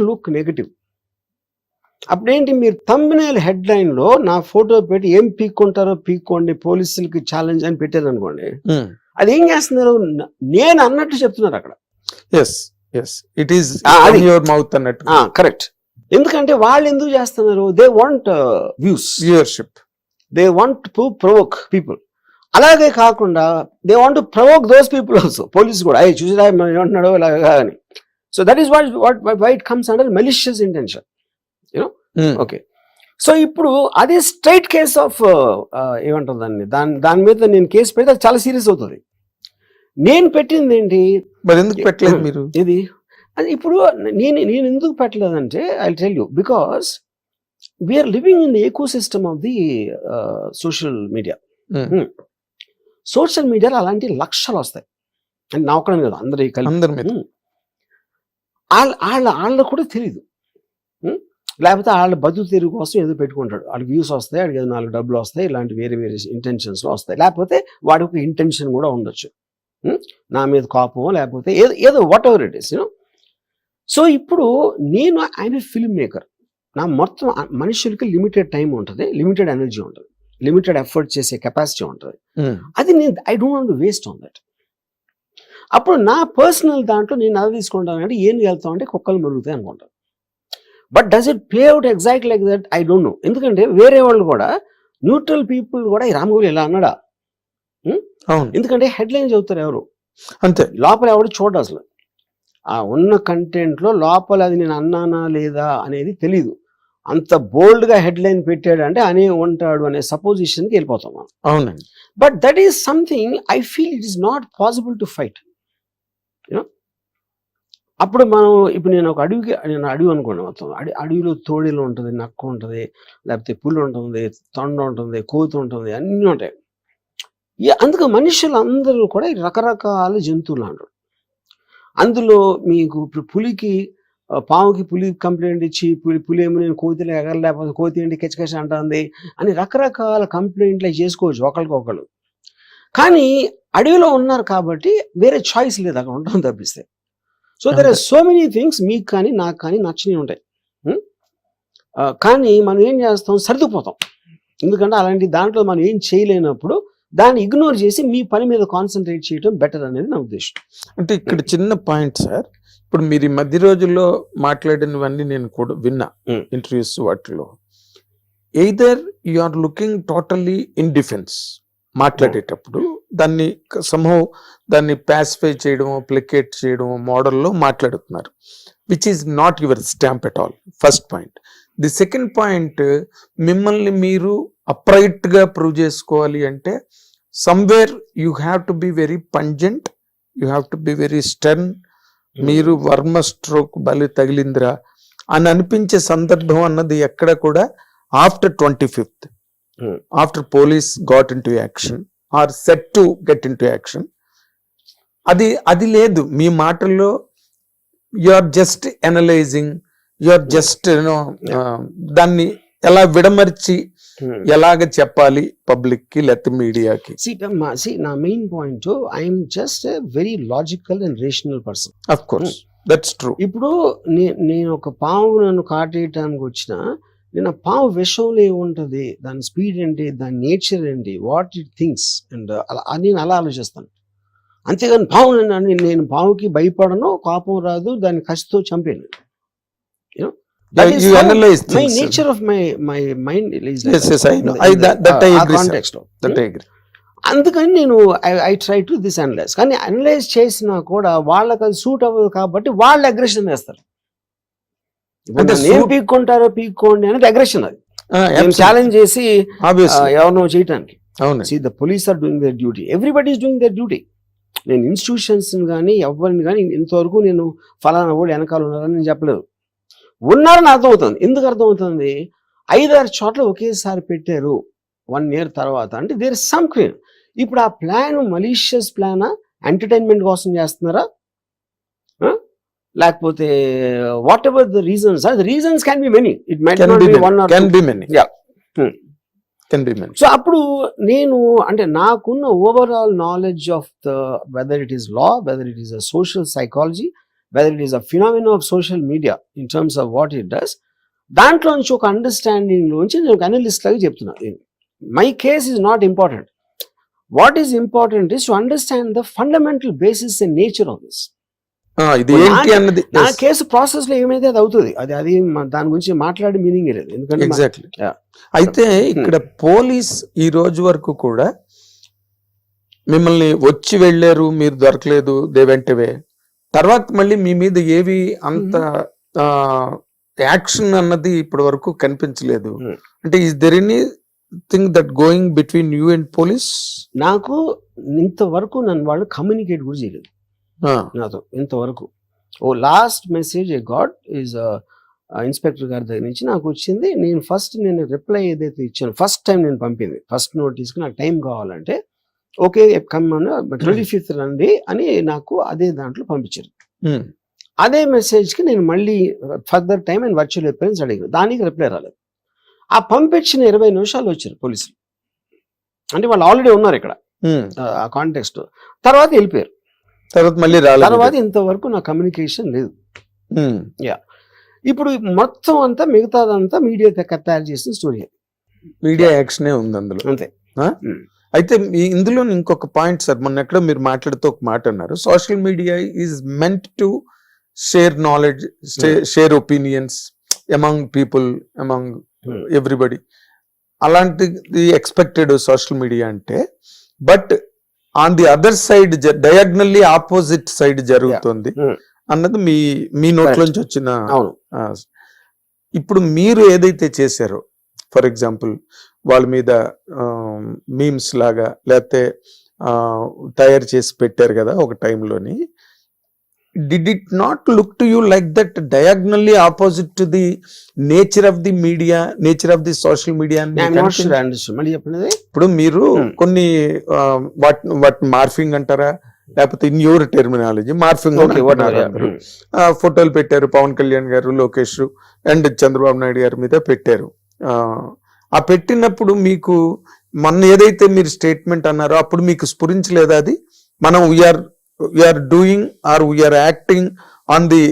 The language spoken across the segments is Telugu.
Look negative. అప్పుడేంటి, మీరు థంబ్నెయిల్ హెడ్లైన్లో నా ఫోటో పెట్టి ఏం పీక్కుంటారో పీక్కోండి పోలీసులకి ఛాలెంజ్ అని పెట్టారు అనుకోండి, అది ఏం చేస్తున్నారు, నేను అన్నట్టు చెప్తున్నారు అక్కడ. ఇట్ ఈస్ యువర్ మౌత్ అన్నట్టు. కరెక్ట్. ఎందుకంటే వాళ్ళు ఎందుకు చేస్తున్నారు, they want viewership, they want to provoke people. అలాగే కాకుండా they want to provoke those people also. Police కూడా అయ్యి చూసిరా ఏమంటున్నాడో ఇలాగా అని. So that is why it comes under malicious intention, you know. Okay, so ఇప్పుడు అది స్ట్రైట్ కేస్ ఆఫ్ ఏమంటుందండి, దాని మీద నేను కేసు పెడితే అది చాలా సీరియస్ అవుతుంది. నేను పెట్టింది ఏంటి, మరి ఎందుకు పెట్టలేదు మీరు ఇది? అది ఇప్పుడు నేను ఎందుకు పెట్టలేదంటే I tell you, because we're living in the ecosystem of the social media. Social మీడియాలో అలాంటి లక్షలు వస్తాయి, అంటే నా ఒక్కడని కదా, అందరి కలిపి. వాళ్ళకు కూడా తెలీదు, లేకపోతే వాళ్ళ బతుకు తెరుగు కోసం ఏదో పెట్టుకుంటాడు, వాడికి వ్యూస్ వస్తాయి, వాడికి ఏదో 4 డబ్బులు వస్తాయి, ఇలాంటి వేరే వేరే ఇంటెన్షన్స్లో వస్తాయి. లేకపోతే వాడికి ఒక ఇంటెన్షన్ కూడా ఉండొచ్చు, నా మీద కోపం, లేకపోతే ఏదో what ever it is, you know. So ఇప్పుడు ఐఎమ్ ఏ ఫిల్మ్ మేకర్. నా మొత్తం మనుషులకి లిమిటెడ్ టైం ఉంటుంది, లిమిటెడ్ ఎనర్జీ ఉంటుంది, లిమిటెడ్ ఎఫర్ట్ చేసే కెపాసిటీ ఉంటుంది. అది నేను I don't want to waste on that. అప్పుడు నా పర్సనల్ దాంట్లో నేను అది తీసుకుంటానంటే ఏం వెళ్తాం అంటే కుక్కలు మరుగుతాయి అనుకుంటాను. But does it play out exact like that? I don't no. ఎందుకంటే వేరే వాళ్ళు కూడా, న్యూట్రల్ పీపుల్ కూడా ఈ రామగోలు ఇలా అన్నాడా, ఎందుకంటే హెడ్లైన్ చదువుతారు ఎవరు, అంతే, లోపల ఎవడు చూడ. అసలు ఆ ఉన్న కంటెంట్లో లోపల అది నేను అన్నానా లేదా అనేది తెలీదు. అంత బోల్డ్గా హెడ్లైన్ పెట్టాడు అంటే అనే ఉంటాడు అనే సపోజిషన్కి వెళ్ళిపోతాం మనం. అవునండి. But that is something I feel it is not possible to fight, you know. అప్పుడు ఇప్పుడు నేను ఒక అడవి అనుకోండి, మొత్తం అడవిలో తోడేలు ఉంటుంది, నక్క ఉంటుంది, లేకపోతే పులి ఉంటుంది, తొండ ఉంటుంది, కోతి ఉంటుంది, అన్నీ ఉంటాయి. అందుకు మనుషులు అందరూ కూడా రకరకాల జంతువులు అంటారు. అందులో మీకు ఇప్పుడు పాముకి పులి కంప్లైంట్ ఇచ్చి పులి ఏమో నేను కోతిలో ఎగర, లేకపోతే కోతి ఏంటి కెచ్చకెచ్చ అంటుంది అని రకరకాల కంప్లైంట్లు చేసుకోవచ్చు ఒకరికొకరు. కానీ అడవిలో ఉన్నారు కాబట్టి వేరే చాయిస్ లేదు, అక్కడ ఉండడం తప్పిస్తే. So there are so many things మీకు కానీ నాకు కానీ నచ్చినవి ఉంటాయి. కానీ మనం ఏం చేస్తాం, సర్దుకుపోతాం. ఎందుకంటే అలాంటి దాంట్లో మనం ఏం చేయలేనప్పుడు దాన్ని ఇగ్నోర్ చేసి మీ పని మీద కాన్సన్ట్రేట్ చేయడం బెటర్ అనేది నా ఉద్దేశం. అంటే ఇక్కడ చిన్న పాయింట్ సార్, ఇప్పుడు మీరు ఈ మధ్య రోజుల్లో మాట్లాడినవన్నీ నేను కూడా విన్నా ఇంటర్వ్యూస్ వాటిలో. Either you are looking totally in defence మాట్లాడేటప్పుడు, దాన్ని ప్యాసిఫై చేయడమో ప్లికేట్ చేయడమో మోడల్లో మాట్లాడుతున్నారు, which is not your stamp at all. First point. The second point, మిమ్మల్ని మీరు అప్రైట్ గా ప్రూవ్ చేసుకోవాలి అంటే somewhere you have to be very pungent, you have to be very stern. మీరు వర్మ స్ట్రోక్ బలి తగిలిందిరా అని అనిపించే సందర్భం అన్నది ఎక్కడ కూడా after 25th, after police got into action or set to get into action, అది లేదు మీ మాటల్లో. You are just analysing, you are just దాన్ని ఎలా విడమర్చి ఎలాగ చెప్పాలి పబ్లిక్ కి లేకపోతే మీడియాకి. నా main point, I'm just a very logical and rational person. Of course that's true. ఇప్పుడు నేను ఒక పాము నన్ను కాటేయటానికి వచ్చిన, నేను ఆ పాము విషంలో ఏముంటది, దాని స్పీడ్ ఏంటి, దాని నేచర్ ఏంటి, వాట్ ఇట్ థింగ్స్, అండ్ నేను అలా ఆలోచిస్తాను. అంతేగాని నేను పాముకి భయపడను, కోపం రాదు, దాన్ని కసితో చంపాను. That is my nature of my mind is like yes I know that I agree context of that I agree. అందుకని నేను I try to this analyse. కానీ అనలైజ్ చేసినా కూడా వాళ్ళకి అది సూట్ అవ్వదు కాబట్టి వాళ్ళు అగ్రెషన్ వేస్తారు. ఏం పీక్కుంటారో పీక్కోండి అనేది అగ్రెషన్. అది ఛాలెంజ్ చేసి ఎవరినో చేయటానికి. See, the police are doing their duty, everybody is doing their duty. నేను ఇన్స్టిట్యూషన్స్ కానీ ఎవరిని కానీ ఇంతవరకు నేను ఫలానా వాడు వెనకాల ఉన్నారని నేను చెప్పలేదు. ఉన్నారని అర్థమవుతుంది. ఎందుకు అర్థమవుతుంది, 5-6 చోట్ల ఒకేసారి పెట్టారు 1 year తర్వాత అంటే దేర్ ఇస్ సమ్ క్లీన్. ఇప్పుడు ఆ ప్లాన్ మలీషియస్ ప్లానా, ఎంటర్టైన్మెంట్ కోసం చేస్తున్నారా, లేకపోతే whatever the reasons are, the reasons can be many, it might not be one or can be many. Yeah can be many. So అప్పుడు నేను అంటే నాకున్న overall knowledge of the whether it is law, whether it is a social psychology, whether it is a phenomena of social media in terms of what it does, దాంట్లో నుంచి ఒక అండర్స్టాండింగ్ లోంచి నేను ఒక అనలిస్ట్ లాగా చెప్తున్నాను. My case is not important. What is important is to understand the fundamental basis and nature of this. ఇది ఏంటి అన్నది నా కేసు ప్రాసెస్ లో ఏమైతే అది అవుతుంది, అది దాని గురించి మాట్లాడే మీనింగ్ లేదు. ఎందుకంటే ఎగ్జాక్ట్లీ. అయితే ఇక్కడ పోలీస్ ఈ రోజు వరకు కూడా మిమ్మల్ని వచ్చి వెళ్ళారు, మీరు దొరకలేదు, దే వెంట అవే, తర్వాత మళ్ళీ మీ మీద ఏవి అంత యాక్షన్ అన్నది ఇప్పటి వరకు కనిపించలేదు. అంటే is there anything that going between you and police? నాకు ఇంతవరకు నన్ను వాళ్ళు కమ్యూనికేట్ కూడా చేయలేదు నాతో ఇంతవరకు. ఓ last message I got is inspector గారి దగ్గర నుంచి నాకు వచ్చింది. నేను రిప్లై ఏదైతే ఇచ్చాను ఫస్ట్ టైం నేను పంపింది, ఫస్ట్ నోటీస్కి నాకు టైం కావాలంటే ఓకే కమ్మను 25th రండి అని నాకు అదే దాంట్లో పంపించారు. అదే మెసేజ్కి నేను మళ్ళీ further time and virtual appearance అడిగాను, దానికి రిప్లై రాలేదు. ఆ పంపించిన 20 నిమిషాలు వచ్చారు పోలీసులు. అంటే వాళ్ళు ఆల్రెడీ ఉన్నారు ఇక్కడ ఆ కాంటెక్స్ట్. తర్వాత వెళ్ళిపోయారు. తర్వాత మళ్ళీ రాలేదు. తర్వాత ఇంతవరకు నా కమ్యూనికేషన్ లేదు. యా, ఇప్పుడు మొత్తం అంతా మిగతాదంతా మీడియా తయారు చేసిన స్టోరీ. మీడియా యాక్షనే ఉంది అందులో అంతే. అయితే ఇందులో ఇంకొక పాయింట్ సార్, మొన్న ఎక్కడో మీరు మాట్లాడుతూ ఒక మాట అన్నారు, social media is meant to share knowledge, share opinions among people, among everybody. అలాంటిది ఎక్స్పెక్టెడ్ సోషల్ మీడియా అంటే. But on the other side diagonally opposite side జరుగుతుంది అన్నది మీ నోట్లోంచి వచ్చిన. ఇప్పుడు మీరు ఏదైతే చేశారో, ఫర్ ఎగ్జాంపుల్ వాళ్ళ మీద మీమ్స్ లాగా లేకపోతే తయారు చేసి పెట్టారు కదా ఒక టైంలోని, did it not look to you like that diagonally opposite to the nature of the media, nature of the social media? ఇప్పుడు మీరు కొన్ని వాటి మార్ఫింగ్ అంటారా, లేకపోతే ఇన్ యువర్ టెర్మినాలజీ మార్ఫింగ్ ఫోటోలు పెట్టారు, పవన్ కళ్యాణ్ గారు, లోకేష్ అండ్ చంద్రబాబు నాయుడు గారి మీద పెట్టారు. ఆ పెట్టినప్పుడు మీకు మొన్న ఏదైతే మీరు స్టేట్మెంట్ అన్నారో అప్పుడు మీకు స్ఫురించలేదా అది, మనం we are doing or we are acting on the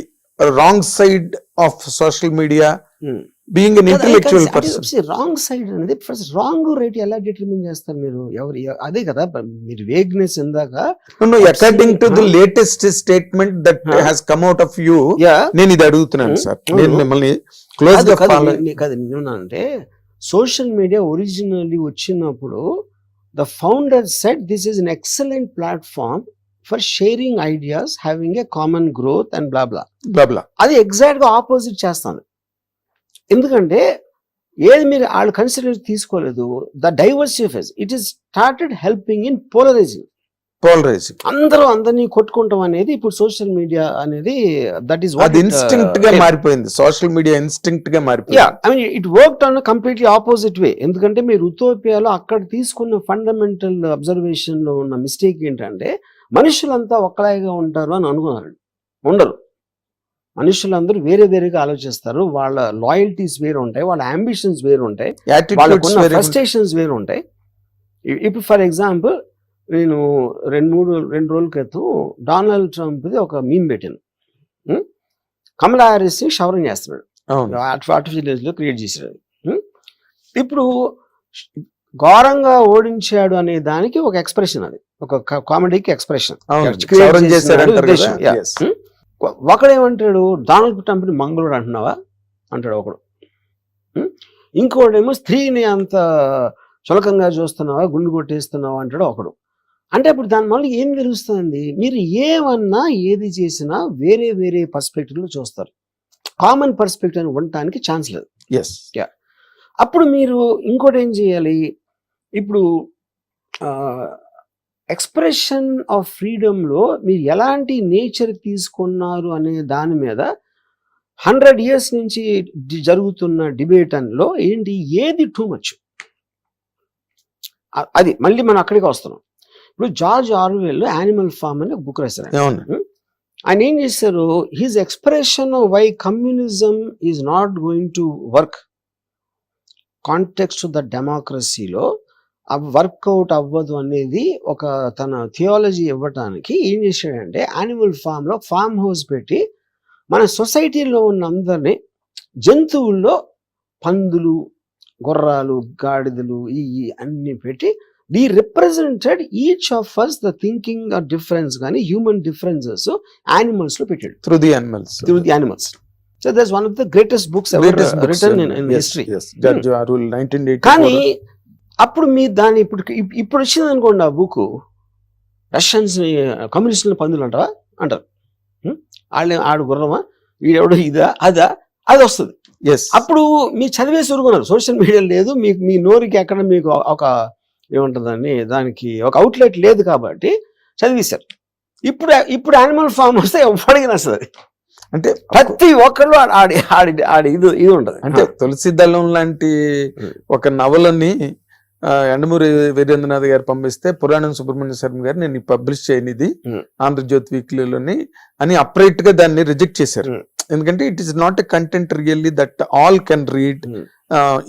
wrong side of social media, being an intellectual person? Wrong side అనేది ఫస్ట్ రాంగ్ రేట్ ఎలా డిటర్మిన్ చేస్తారు మీరు? అదే కదా మీరు వేగ్నెస్ ఇందాక. According to the latest statement that has come out of you, నేను ఇది అడుగుతున్నాను సార్. నేను మిమ్మల్ని క్లోజ్ గా ఫాలో కదా. నేనంటే సోషల్ మీడియా ఒరిజినల్లీ వచ్చినప్పుడు the founder said this is an excellent platform for sharing ideas, having a common growth and blah blah blah blah. అది ఎగ్జాక్ట్ గా ఆపోజిట్ చేస్తాను. ఎందుకంటే ఏది మీరు వాళ్ళు కన్సిడర్ తీసుకోలేదు. The diversity phase it is started helping in polarising. అందరినీ కొట్టుకుంటాం అనేది ఇప్పుడు సోషల్ మీడియా అనేది దట్ ఈస్ వాట్ ఇన్స్టింక్ట్ గా మారిపోయింది. సోషల్ మీడియా ఇన్స్టింక్ట్ గా మారిపోయింది. I mean it worked on completely opposite way. ఎందుకంటే మీరు ఉతోపియాలో అక్కడ తీసుకున్న ఫండమెంటల్ అబ్జర్వేషన్ లో ఉన్న మిస్టేక్ ఏంటంటే మనుషులంతా ఒక్కలాగా ఉంటారు అని అనుకున్నారు. ఉండరు. మనుషులందరూ వేరే వేరేగా ఆలోచిస్తారు. వాళ్ళ లాయల్టీస్ వేరు ఉంటాయి, వాళ్ళ అంబిషన్స్ వేరు ఉంటాయి, వాళ్ళకున్న ఫ్రస్ట్రేషన్స్ వేరు ఉంటాయి. ఇప్పుడు ఫర్ ఎగ్జాంపుల్ నేను రెండు రోజుల క్రితం డొనాల్డ్ ట్రంప్ ఒక మీమ్ పెట్టాను. కమలా హ్యారిస్ ని క్షవరం చేస్తున్నాడు, ఆర్టిఫిషియల్ క్రియేట్ చేశాడు. ఇప్పుడు ఘోరంగా ఓడించాడు అనే దానికి ఒక ఎక్స్ప్రెషన్, అది ఒక కామెడీకి ఎక్స్ప్రెషన్. ఒకడేమంటాడు, డొనాల్డ్ ట్రంప్ ని మంగళుడు అంటున్నావా అంటాడు ఒకడు. ఇంకోడేమో స్త్రీని అంత చులకంగా చూస్తున్నావా, గుండు కొట్టేస్తున్నావా అంటాడు ఒకడు. అంటే ఇప్పుడు దాని వల్ల ఏం తెలుస్తుంది, మీరు ఏమన్నా ఏది చేసినా వేరే వేరే పర్స్పెక్టివ్లో చూస్తారు. కామన్ పర్స్పెక్టివ్ అని ఉండటానికి ఛాన్స్ లేదు. అప్పుడు మీరు ఇంకోటి ఏం చేయాలి, ఇప్పుడు ఎక్స్ప్రెషన్ ఆఫ్ ఫ్రీడమ్లో మీరు ఎలాంటి నేచర్ తీసుకున్నారు అనే దాని మీద 100 years నుంచి జరుగుతున్న డిబేట్ లో ఏంటి, ఏది టూ మచ్, అది మళ్ళీ మనం అక్కడికి వస్తున్నాం. ఇప్పుడు జార్జ్ ఆర్వెల్ యానిమల్ ఫార్మ్ అని ఒక బుక్ రాశారు. ఆయన ఏం చేశారు, his expression why communism is not going to work context the డెమోక్రసీలో వర్కౌట్ అవ్వదు అనేది ఒక తన థియాలజీ ఇవ్వటానికి ఏం చేశాడంటే యానిమల్ ఫామ్ లో ఫామ్ హౌస్ పెట్టి మన సొసైటీలో ఉన్న అందరినీ జంతువుల్లో పందులు, గుర్రాలు, గాడిదలు ఈ అన్ని పెట్టి we represented each of us the thinking difference కానీ హ్యూమన్ డిఫరెన్సెస్ యానిమల్స్ లో పెట్టాడు through the animals. So that's one of the greatest books written in history. కానీ అప్పుడు మీ దాన్ని ఇప్పుడు వచ్చింది అనుకోండి ఆ బుక్, రష్యన్స్ కమ్యూనిస్టుల పందులు అంటారా అంటారు. ఆడు గుర్రమా, వీడెవడో ఇదా అదా అది వస్తుంది. అప్పుడు మీరు చదివేసి ఊరుకున్నారు, సోషల్ మీడియా లేదు, మీ నోరుకి ఎక్కడ మీకు ఒక ఏముంటుందని దానికి ఒక అవుట్లెట్ లేదు కాబట్టి చదివేశారు. ఇప్పుడు యానిమల్ ఫామ్ వస్తే ఎవరికి నచ్చదు. అంటే ప్రతి ఒక్కళ్ళు ఆడి ఇది ఉంటుంది. అంటే తులసి దళం లాంటి ఒక నవలని ఎండమూరి వీరేంద్రనాథ్ గారు పంపిస్తే పురాణం సుబ్రహ్మణ్య శర్మ గారు నేను పబ్లిష్ చేయనిది ఆంధ్రజ్యోతి వీక్లీలోని అని అప్రైట్ గా దాన్ని రిజెక్ట్ చేశారు. ఎందుకంటే it is not a content really that all can read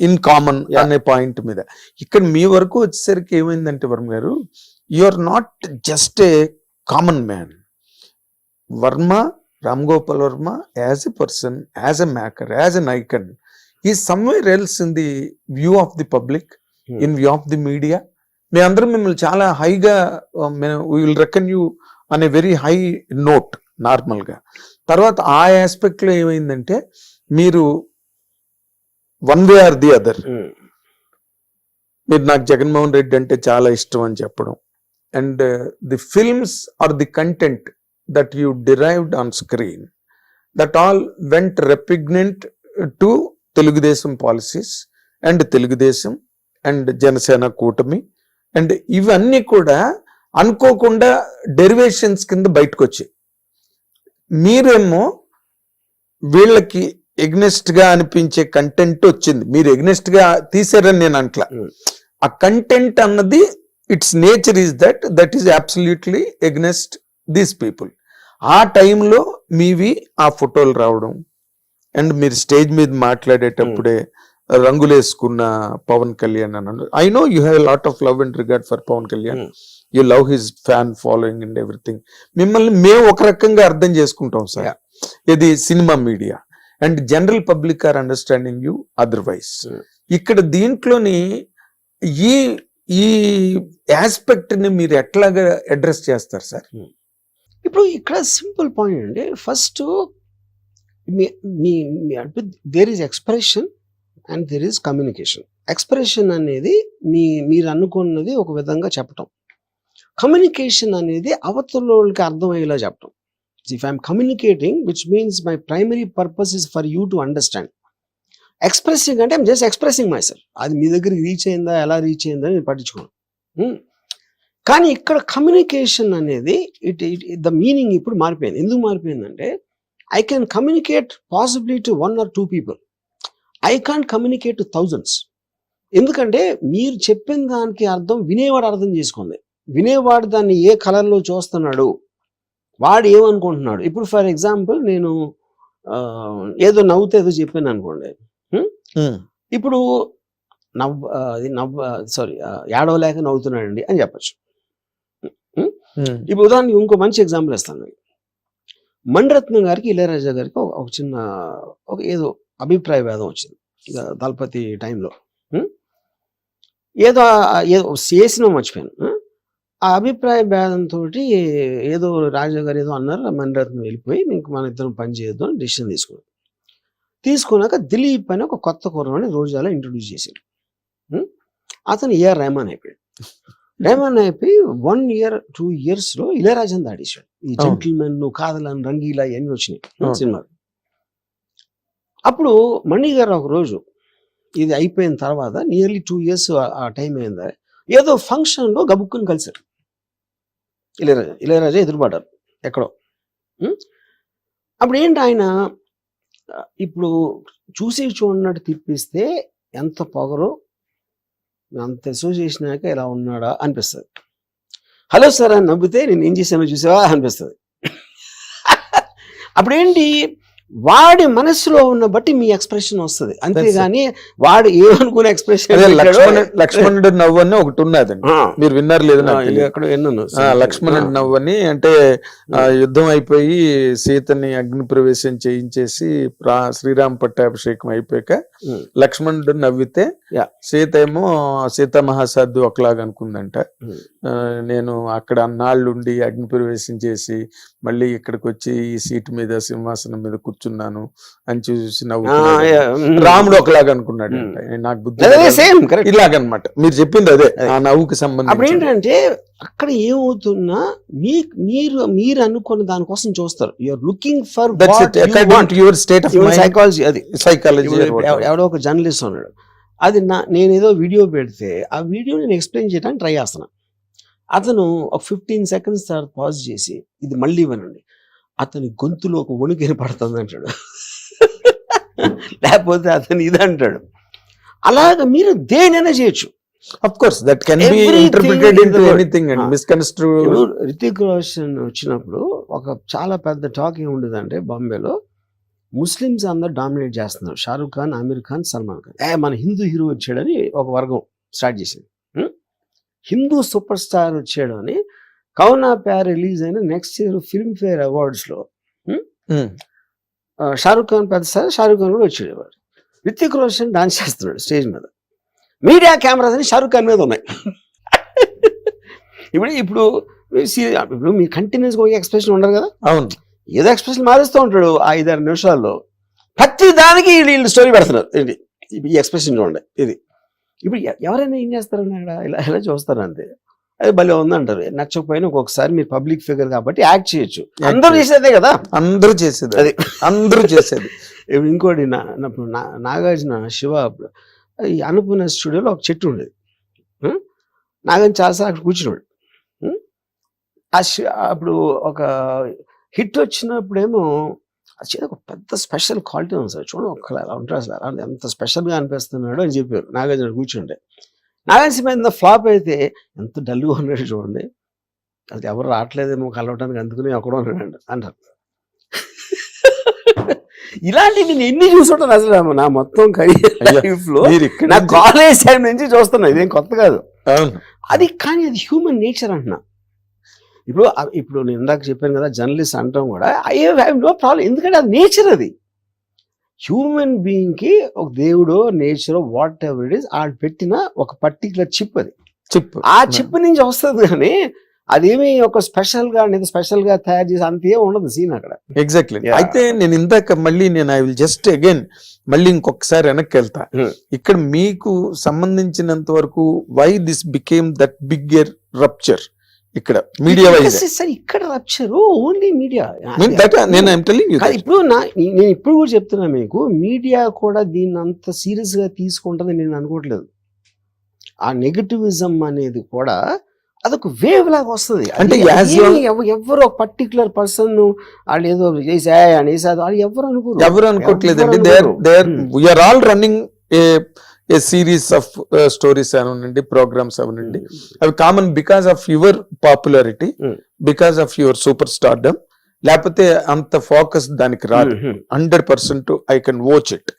in common అనే పాయింట్ మీద. ఇక్కడ మీ వరకు వచ్చేసరికి ఏమైందంటే Varma garu, you are not just a common man. Varma, Ram Gopal Varma as a person, as a maker, as an icon ఈ somewhere else in the view of the public, in view of the media. మేమందరం మిమ్మల్ని చాలా హైగా విల్ రెకన్ యూ అనే వెరీ హై నోట్ నార్మల్ గా. తర్వాత ఆ ఆస్పెక్ట్ లో ఏమైందంటే మీరు one way or the other, మీరు నాకు జగన్మోహన్ రెడ్డి అంటే చాలా ఇష్టం అని చెప్పడం, and the films or the content that you derived on screen that all went repugnant to Telugu Desam policies and Telugu Desam and Janasena కూటమి. అండ్ ఇవన్నీ కూడా అనుకోకుండా డెరివేషన్స్ కింద బయటకు వచ్చాయి. మీరేమో వీళ్ళకి ఎగ్నెస్ట్ గా అనిపించే కంటెంట్ వచ్చింది, మీరు ఎగ్నెస్ట్ గా తీసారని నేను అంట్లా. ఆ కంటెంట్ అన్నది it's nature is that is absolutely against these people. ఆ టైంలో మీవి ఆ ఫోటోలు రావడం, అండ్ మీరు స్టేజ్ మీద మాట్లాడేటప్పుడే రంగులేసుకున్న పవన్ కళ్యాణ్ అన్నాడు. I know you have lot of love and regard for Pawan Kalyan, you love his fan following and everything. మిమ్మల్ని మేము ఒక రకంగా అర్థం చేసుకుంటాం సార్, ఇది cinema media, and general public are understanding you otherwise. ఇక్కడ దీంట్లోని ఈ ఈ ఆస్పెక్ట్ ని మీరు ఎట్లాగా అడ్రస్ చేస్తారు సార్? ఇప్పుడు ఇక్కడ సింపుల్ పాయింట్ అండి. First there is expression and there is communication. Expression అనేది మీరు అనుకున్నది ఒక విధంగా చెప్పటం, కమ్యూనికేషన్ అనేది అవతలకి అర్థమయ్యేలా చెప్పటం. If I'm communicating which means my primary purpose is for you to understand. Expressing అంటే I'm just expressing myself. అది మీ దగ్గరికి రీచ్ అయిందా, ఎలా రీచ్ అయిందా నేను పట్టించుకోను. కానీ ఇక్కడ కమ్యూనికేషన్ అనేది ద మీనింగ్ ఇప్పుడు మారిపోయింది. ఎందుకు మారిపోయిందంటే I can communicate possibly to 1 or 2 people. I can't communicate to thousands. ఎందుకంటే మీరు చెప్పిన దానికి అర్థం వినేవాడు అర్థం చేసుకోండి. వినేవాడు దాన్ని ఏ కలర్లో చూస్తున్నాడు, వాడు ఏమనుకుంటున్నాడు. ఇప్పుడు ఫర్ ఎగ్జాంపుల్ నేను ఏదో నవ్వుతే ఏదో చెప్పాను అనుకోండి, ఇప్పుడు ఏడవలేక నవ్వుతున్నాడండి అని చెప్పచ్చు. ఇప్పుడు ఉదాహరణకి ఇంకో మంచి ఎగ్జాంపుల్ ఇస్తాను. మణిరత్నం గారికి ఇళయరాజా గారికి ఒక చిన్న ఏదో అభిప్రాయ భేదం వచ్చింది దళపతి టైంలో. ఏదో చేసిన మర్చిపోయాను. ఆ అభిప్రాయ భేదంతో ఏదో రాజా గారు ఏదో అన్నారు, మణిరత్నం వెళ్ళిపోయి మీకు మన ఇద్దరం పని చేయొద్దు అని డిసిషన్ తీసుకున్నాక దిలీప్ అని ఒక కొత్త కుర్రని రోజాలో ఇంట్రొడ్యూస్ చేశారు. అతను ఏఆర్ రెహమాన్ అయిపోయాడు. రెహమాన్ అయిపోయి 1 year 2 years ఇళయరాజాని దాడేశాడు. ఈ జెంటిల్మెన్, కాదలని, రంగీలా ఇవన్నీ వచ్చినాయి సినిమాలు. అప్పుడు మణి గారు ఒక రోజు ఇది అయిపోయిన తర్వాత నియర్లీ 2 years ఆ టైం అయిందా, ఏదో ఫంక్షన్లో గబుక్కుని కలిశారు. ఇళయరాజా ఎదురుపడ్డారు ఎక్కడో. అప్పుడు ఏంటి ఆయన ఇప్పుడు చూసి చూడనట్టు తిప్పిస్తే ఎంత పొగరో, అంత అసోసియేషనాక ఇలా ఉన్నాడా అనిపిస్తుంది. హలో సార్ అని నవ్వితే నేను ఏం చేశానో చూసావా అనిపిస్తుంది. అప్పుడేంటి వాడి మనసులో ఉన్న బట్టి మీ ఎక్స్ప్రెషన్ వస్తుంది, అంతేగాని వాడు ఏమనుకునే ఎక్స్ప్రెషన్. లక్ష్మణుడు నవ్వు అని ఒకటి ఉన్నదండి, మీరు విన్నారు లేదు అక్కడ విన్నాను. లక్ష్మణుడు నవ్వు అని, అంటే యుద్ధం అయిపోయి సీతని అగ్ని ప్రవేశం చేయించేసి శ్రీరామ పట్టాభిషేకం అయిపోయాక లక్ష్మణుడు నవ్వితే సీత ఏమో సీతా మహాసాధ్వి ఒకలాగా అనుకుందంట. నేను అక్కడ అన్నాళ్ళుండి అగ్ని ప్రవేశం చేసి మళ్ళీ ఇక్కడికి వచ్చి ఈ సీటు మీద సింహాసనం మీద కూర్చున్నాను అని చూసి నవ్వు. రాముడు ఒకలాగా అనుకున్నాడు అంట, నాకు బుద్ధి ఇలాగనమాట. మీరు చెప్పింది అదే, ఆ నవ్వుకి సంబంధించి. అప్పుడు ఏంటంటే అక్కడ ఏమవుతున్నా మీరు అనుకున్న దానికోసం చూస్తారు. You're looking for your state of psychology. అది సైకాలజీ. ఎవడో ఒక జర్నలిస్ట్ ఉన్నాడు, అది నేను ఏదో వీడియో పెడితే ఆ వీడియో నేను ఎక్స్ప్లెయిన్ చేయడానికి ట్రై చేస్తున్నా. అతను ఒక 15 seconds తర్వాత పాజ్ చేసి ఇది మళ్ళీ వినండి, అతని గొంతులో ఒక వణుకు పడుతుంది అంటాడు, లేకపోతే అతను ఇది అంటాడు. అలాగ మీరు దేనైనా చేయొచ్చు. Of course, that can be interpreted into anything and misconstrued. Hrithik Roshan వచ్చినప్పుడు ఒక చాలా పెద్ద టాక్ ఏముండేదంటే, బాంబేలో ముస్లిమ్స్ అందరు డామినేట్ చేస్తున్నారు, షారూక్ ఖాన్, ఆమిర్ ఖాన్, సల్మాన్ ఖాన్. మన హిందూ హీరో వచ్చాడని ఒక వర్గం స్టార్ట్ చేసింది. హిందూ సూపర్ స్టార్ వచ్చాడు అని కౌనా ప్యార్ రిలీజ్ అయిన నెక్స్ట్ ఇయర్ ఫిల్మ్ఫేర్ అవార్డ్స్లో షారూక్ ఖాన్ పెద్ద సార్, షారూక్ ఖాన్ కూడా వచ్చాడు. రితిక్ రోషన్ డాన్స్ చేస్తున్నాడు స్టేజ్ మీద, మీడియా కెమెరాస్ అని షారూక్ ఖాన్ మీద ఉన్నాయి. ఇప్పుడు మీ కంటిన్యూస్గా ఒక ఎక్స్ప్రెషన్ ఉండరు కదా. అవును, ఏదో ఎక్స్ప్రెషన్ మారుస్తూ ఉంటాడు 5-6 నిమిషాల్లో. ప్రతి దానికి వీళ్ళు స్టోరీ పెడుతున్నారు. ఏంటి ఈ ఎక్స్ప్రెషన్ చూడండి ఇది. ఇప్పుడు ఎవరైనా ఏం చేస్తారని అక్కడ ఇలా చూస్తారు అంతే. అది భలే ఉందంటారు. నచ్చకపోయినా ఒక్కొక్కసారి మీరు పబ్లిక్ ఫిగర్ కాబట్టి యాక్ట్ చేయొచ్చు. అందరూ చేసేదే కదా, అందరూ చేసేది, అది అందరూ చేసేది. ఇప్పుడు ఇంకోటి నాగార్జున శివ ఈ అనుపూర్ణ స్టూడియోలో ఒక చెట్టు ఉండేది. నాగార్జున చాలాసార్లు అక్కడ కూర్చున్నాడు. అప్పుడు ఒక హిట్ వచ్చినప్పుడేమో అది ఒక పెద్ద స్పెషల్ క్వాలిటీ ఉంది సార్, చూడండి ఒక్కలా అలా ఉంటారు అసలు, అలా ఎంత స్పెషల్గా అనిపిస్తున్నాడు అని చెప్పారు నాగార్జున కూర్చుంటే. నాగార్జున సినిమా ఫ్లాప్ అయితే ఎంత డల్గా ఉన్నాడు చూడండి, అది ఎవరు రావట్లేదేమో కలవటానికి, అందుకుని ఎక్కడో ఉన్నాడు అంటారు. ఇలాంటి నేను ఎన్ని చూసుంటాను అసలు నా మొత్తం కెరీర్ లైఫ్ లో. నా కాలేజ్ టైం నుంచి చూస్తున్నా, ఇదేం కొత్త కాదు అది. కానీ అది హ్యూమన్ నేచర్ అంటున్నా. ఇప్పుడు నేను ఇందాక చెప్పాను కదా, జర్నలిస్ట్ అంటాం కూడా ఐ హ్యావ్ నో ప్రాబ్లం, ఎందుకంటే అది నేచర్. అది హ్యూమన్ బీయింగ్కి ఒక దేవుడో నేచరో వాట్ ఎవర్ ఇట్ ఈస్ ఆడు పెట్టిన ఒక పర్టికులర్ చిప్. అది చిప్, ఆ చిప్ నుంచి వస్తుంది. కానీ అదేమి ఒక స్పెషల్ గా తయారు చేసి అంతే ఉండదు సీన్ అక్కడ. ఎగ్జాక్ట్లీ. అయితే నేను ఇందాక మళ్ళీ ఐ విల్ జస్ట్ అగైన్ మళ్ళీ ఇంకొకసారి వెనక్కి వెళ్తా. ఇక్కడ మీకు సంబంధించినంత వరకు why this became that bigger rupture ఇక్కడ మీడియా వైజ్. ఇక్కడ రప్చర్ ఓన్లీ మీడియా. ఇప్పుడు నేను ఇప్పుడు కూడా చెప్తున్నా మీకు, మీడియా కూడా దీన్ని అంత సీరియస్ గా తీసుకుంటుంది నేను అనుకోవట్లేదు. ఆ నెగటివిజం అనేది కూడా అదొక వేవ్ లాగా వస్తుంది. అంటే ఎవరు ఒక పర్టికులర్ పర్సన్ వాళ్ళు ఏదో చేసాయి అనేసి వాళ్ళు ఎవరు అనుకోవట్లేదండి. We're all running a series of stories అవనండి, ప్రోగ్రామ్స్ అవనండి, అవి common because of your popularity, because of your superstardom. లేకపోతే అంత ఫోకస్ దానికి రాదు. 100% I can watch it,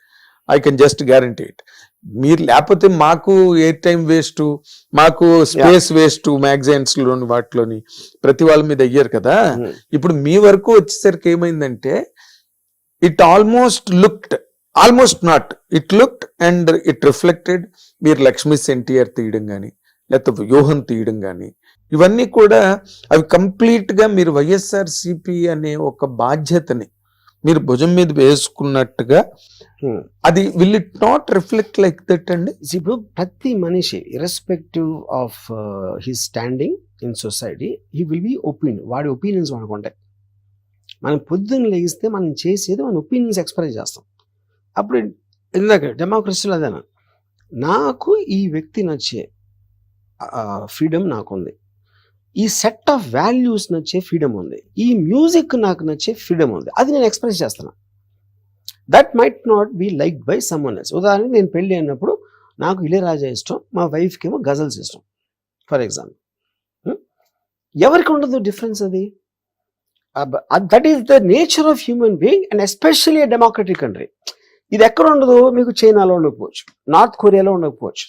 I can just guarantee it. మీరు లేకపోతే మాకు ఎయిర్ టైం వేస్ట్, మాకు స్పేస్ వేస్ట్, మ్యాగజైన్స్ లోని వాటిలోని ప్రతి వాళ్ళ మీద అయ్యారు కదా. ఇప్పుడు మీ వరకు వచ్చేసరికి ఏమైందంటే it almost not it looked and it reflected. మీరు లక్ష్మీ ఎన్టీఆర్ తీయడం కానీ, లేకపోతే వ్యూహం తీయడం కానీ, ఇవన్నీ కూడా అవి కంప్లీట్ గా మీరు వైఎస్ఆర్సీపీ అనే ఒక బాధ్యతని మీరు భుజం మీద వేసుకున్నట్టుగా అది will it not reflect like that అండి? ఇప్పుడు ప్రతి మనిషి irrespective of his standing in society he will be opinion, వాడి ఒపీనియన్స్ అనుకుంటాయి. మనం పొద్దున్న లేగిస్తే మనం చేసేది మన ఒపీనియన్స్ ఎక్స్ప్రెస్ చేస్తాం. అప్పుడు ఇందాక డెమోక్రసీలో అదేనా, నాకు ఈ వ్యక్తి నచ్చే ఫ్రీడమ్ నాకుంది, ఈ సెట్ ఆఫ్ వాల్యూస్ నచ్చే ఫ్రీడమ్ ఉంది, ఈ మ్యూజిక్ నాకు నచ్చే ఫ్రీడమ్ ఉంది, అది నేను ఎక్స్ప్రెస్ చేస్తున్నా. That might not be like by someone else. ఉదాహరణకి నేను పెళ్ళి అయినప్పుడు నాకు ఇళయరాజా ఇష్టం, మా వైఫ్కి ఏమో గజల్స్ ఇష్టం ఫర్ ఎగ్జాంపుల్. ఎవరికి ఉండదు డిఫరెన్స్. అది that is the nature of human being and especially democratic country. ఇది ఎక్కడ ఉండదు మీకు? చైనాలో ఉండకపోవచ్చు, నార్త్ కొరియాలో ఉండకపోవచ్చు.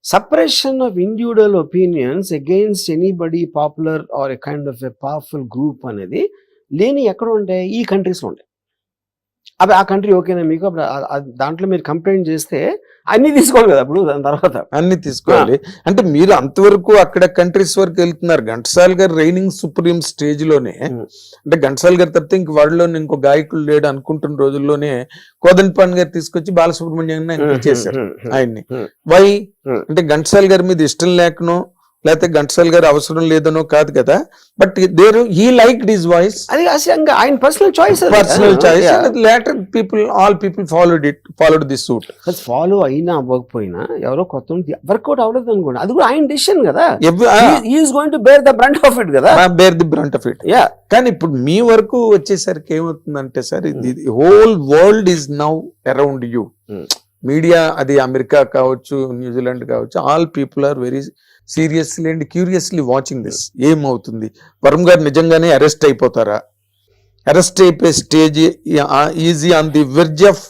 Separation of individual opinions against anybody popular or a kind of a powerful group అనేది లేని ఎక్కడ ఉంటాయి? ఈ కంట్రీస్లో ఉంటాయి. అవి ఆ కంట్రీ ఓకేనా మీకు? అప్పుడు దాంట్లో మీరు కంప్లైంట్ చేస్తే అన్ని తీసుకోవాలి కదా అప్పుడు దాని తర్వాత అన్ని తీసుకోవాలి. అంటే మీరు అంతవరకు అక్కడ కంట్రీస్ వరకు వెళ్తున్నారు. ఘంటసాల గారు రైనింగ్ సుప్రీం స్టేజ్ లోనే, అంటే ఘంటసాల గారి తప్పితే ఇంక వాళ్ళలో ఇంకో గాయకులు లేడు అనుకుంటున్న రోజుల్లోనే కోదండపాణి గారు తీసుకొచ్చి బాలసుబ్రహ్మణ్యం చేశారు ఆయన్ని. వై అంటే ఘంటసాల గారి మీద ఇష్టం లేకనో లేకపోతే ఘంటసాల గారు అవసరం లేదనో కాదు కదా, but there he liked his voice. అది ఆయన personal choice. Later people all people followed this suit. Follow అయినా అవ్వకపోయినా ఎవరో కొత్త వర్కౌట్ అవ్వలేదు అనుకోండి, అది కూడా ఆయన డిసిషన్ కదా. Is going to bear the brunt of it కదా. Bear the brunt of it. కానీ ఇప్పుడు మీ వరకు వచ్చేసరికి ఏమవుతుందంటే sir, the whole world is now around you. Media, అది అమెరికా కావచ్చు, న్యూజిలాండ్ కావచ్చు, all people are very seriously and curiously watching this. ఏమవుతుంది? వరుణ్ గారు నిజంగానే అరెస్ట్ అయిపోతారా? అరెస్ట్ అయిపోయే stage is on the verge of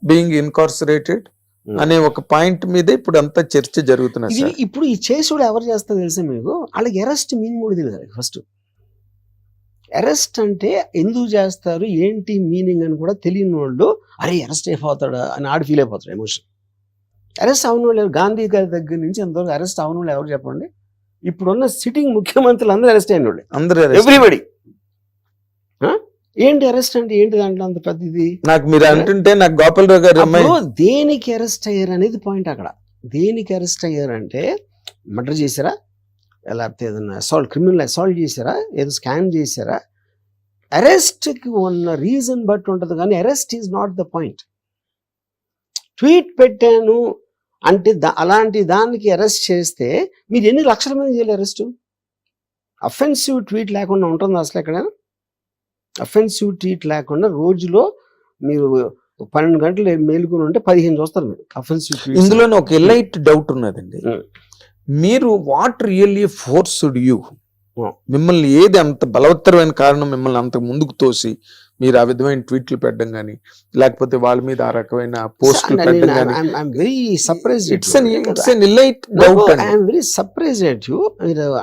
being incarcerated అనే ఒక పాయింట్ మీద ఇప్పుడు అంతా చర్చ జరుగుతున్నది. ఇప్పుడు ఈ చేసుడు ఎవరు చేస్తారు తెలుసా మీకు? వాళ్ళకి అరెస్ట్ మీనింగ్ కూడా తెలియదు. ఫస్ట్ అరెస్ట్ అంటే ఎందుకు చేస్తారు, ఏంటి మీనింగ్ అని కూడా తెలియని వాళ్ళు అరే అరెస్ట్ అయిపోతాడా అని ఆడు ఫీల్ అయిపోతాడు. ఎమోషన్. అరెస్ట్ అవన వాళ్ళు గాంధీ గారి దగ్గర నుంచి ఎంతవరకు అరెస్ట్ అవన వాళ్ళు ఎవరు చెప్పండి? ఇప్పుడున్న సిట్టింగ్ ముఖ్యమంత్రులు అందరూ అరెస్ట్ అయిన వాళ్ళు, అందరూ ఎవ్రీబడి. ఏంటి అరెస్ట్ అంటే ఏంటి? దాంట్లో అంత పెద్దది నాకు మీరు అంటుంటే నాకు గోపాలరావు గారు దేనికి అరెస్ట్ అయ్యారు అనేది పాయింట్. అక్కడ దేనికి అరెస్ట్ అయ్యారంటే మర్డర్ చేశారా, లేకపోతే ఏదైనా అసాల్ట్, క్రిమినల్ అసాల్ట్ చేశారా, ఏదో స్కామ్ చేశారా? అరెస్ట్కి ఉన్న రీజన్ బట్టి ఉంటుంది, కానీ arrest is not the point. Tweet పెట్టాను అంటే అలాంటి దానికి అరెస్ట్ చేస్తే మీరు ఎన్ని లక్షల మంది చేయాలి అరెస్టు? అఫెన్సివ్ ట్వీట్ లేకుండా ఉంటుంది అసలు ఎక్కడైనా? అఫెన్సివ్ ట్వీట్ లేకుండా రోజులో మీరు 12 గంటలు మేలుకొని ఉంటే 15 చూస్తారు మీరు అఫెన్సివ్ ట్వీట్. ఇందులోనే ఒక ఎలైట్ డౌట్ ఉన్నదండి. మీరు వాట్ రియల్లీ ఫోర్స్డ్ యూ? మిమ్మల్ని ఏది అంత బలవత్తరమైన కారణం మిమ్మల్ని అంత ముందుకు తోసి మీరు ఆ విధమైన ట్వీట్లు పెట్టడం కానీ, లేకపోతే వాళ్ళ మీద ఆ రకమైన పోస్టులు పెట్టడం కానీ?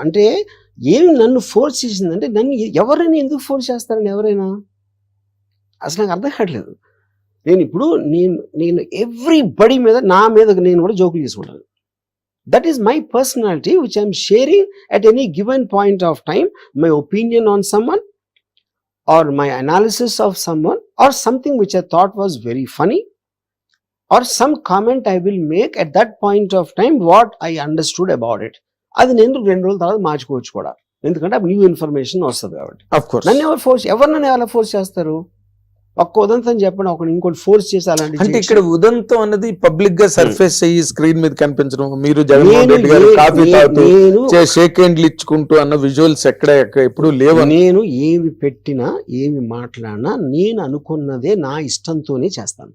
అంటే ఏమి నన్ను ఫోర్స్ చేసిందంటే, నన్ను ఎవరైనా ఎందుకు ఫోర్స్ చేస్తారని ఎవరైనా అసలు నాకు అర్థం కావట్లేదు. నేను ఇప్పుడు నేను ఎవ్రీబడి మీద, నా మీద నేను కూడా జోకులు చేసుకుంటాను. That is my personality which I am sharing at any given point of time, my opinion on someone or my analysis of someone or something which I thought was very funny or some comment I will make at that point of time what I understood about it. అది నేను 2 రోజుల తర్వాత మార్చుకోవచ్చు కూడా, ఎందుకంటే న్యూ ఇన్ఫర్మేషన్ వస్తుంది కాబట్టి. నన్ను ఎవరు ఎలా ఫోర్స్ చేస్తారు? ఒక్క ఉదంతం చెప్పండి, ఒక ఇంకోటి ఫోర్స్ చేసి అలాంటి. అంటే ఇక్కడ ఉదంతం అన్నది పబ్లిక్ గా సర్ఫేస్ అయ్యి స్క్రీన్ మీద కనిపించడం, మీరు జగన్మోహన్ రెడ్డి గారు కాఫీ తాగుతూ షేక్ హ్యాండ్లు ఇచ్చుకుంటూ అన్న విజువల్స్ ఎక్కడ ఎప్పుడు లేవు. నేను ఏమి పెట్టినా ఏమి మాట్లాడినా నేను అనుకున్నదే నా ఇష్టంతోనే చేస్తాను,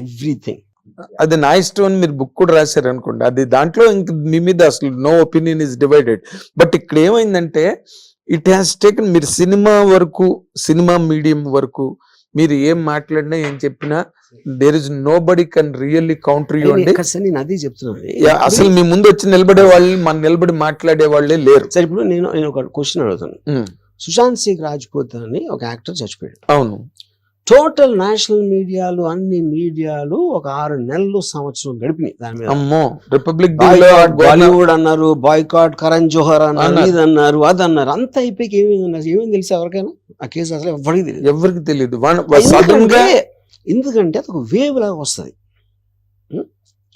ఎవ్రీథింగ్. అది నా ఇష్టం అని మీరు బుక్ కూడా రాశారు అనుకోండి, అది దాంట్లో ఇంక మీ మీద అసలు no opinion is divided. But ఇక్కడ ఏమైందంటే ఇట్ హ్యాస్ టేకన్, మీరు సినిమా వరకు, సినిమా మీడియం వరకు మీరు ఏం మాట్లాడినా ఏం చెప్పినా there is nobody can really counter you అండి. నేను అదే చెప్తున్నాను, అసలు మీ ముందు వచ్చి నిలబడే వాళ్ళు, మన నిలబడి మాట్లాడే వాళ్ళే లేరు. సరే ఇప్పుడు నేను ఒక క్వశ్చన్ అడుగుతాను. సుశాంత్ సింగ్ రాజ్పూత్ అని ఒక యాక్టర్ చచ్చిపోయాడు. అవును. టోటల్ నేషనల్ మీడియాలు, అన్ని మీడియాలు ఒక 6 నెలలు సంవత్సరం గడిపినాయి దాని మీద. అమ్మో, రిపబ్లిక్ బాలీవుడ్ అన్నారు, బాయ్కాట్ కరణ్ జోహర్ అన్నారు, ఇది అన్నారు, అది అన్నారు. అంత అయిపోయి ఏమేమి తెలుసు ఎవరికైనా? ఆ కేసు అసలు ఎవరికి తెలియదు. ఎందుకంటే అది ఒక వేవ్ లాగా వస్తుంది,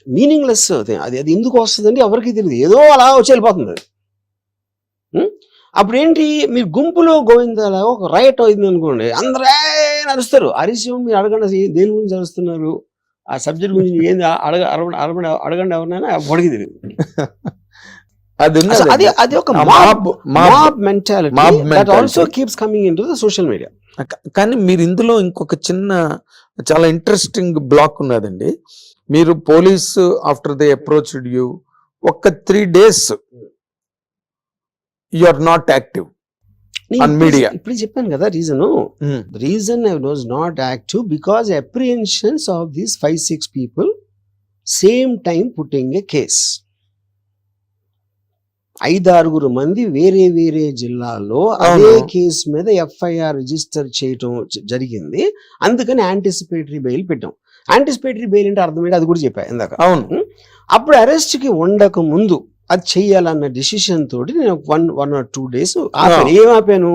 మీనింగ్లెస్. అది ఎందుకు వస్తుంది అంటే ఎవరికి తెలియదు, ఏదో అలా వచ్చి వెళ్ళిపోతుంది అది. అప్పుడు ఏంటి, మీరు గుంపులో గోవిందలా ఒక రైట్ అయింది అనుకోండి, అందరూ నడుస్తారు. అరిసి మీరు అడగండి దేని గురించి అరుస్తున్నారు, ఆ సబ్జెక్ట్ గురించి ఏంది అడగండి ఎవరినైనా ఎవరికి తెలియదు. అది ఒక mob mentality that also keeps coming into the social media. కానీ మీరు ఇందులో ఇంకొక చిన్న చాలా ఇంట్రెస్టింగ్ బ్లాక్ ఉన్నదండి. మీరు police after they approached you, ఒక 3 days you are not active. on media. ఇప్పుడు చెప్పాను కదా reason. The reason I was not active because apprehensions of these 5-6 people same time putting a case. 5-6 మంది వేరే వేరే జిల్లాల్లో అదే కేసు మీద FIR రిజిస్టర్ చేయటం జరిగింది. అందుకని యాంటిసిపేటరీ బెయిల్ పెట్టాం. యాంటిసిపేటరీ బెయిల్ అంటే అర్థం ఏంటి అది కూడా చెప్పా ఇందాక. అవును. అప్పుడు అరెస్ట్ కి ఉండక ముందు అది చెయ్యాలన్న డిసిషన్ తోటి నేను 1 or 2 days ఆపాను. ఏం ఆపాను?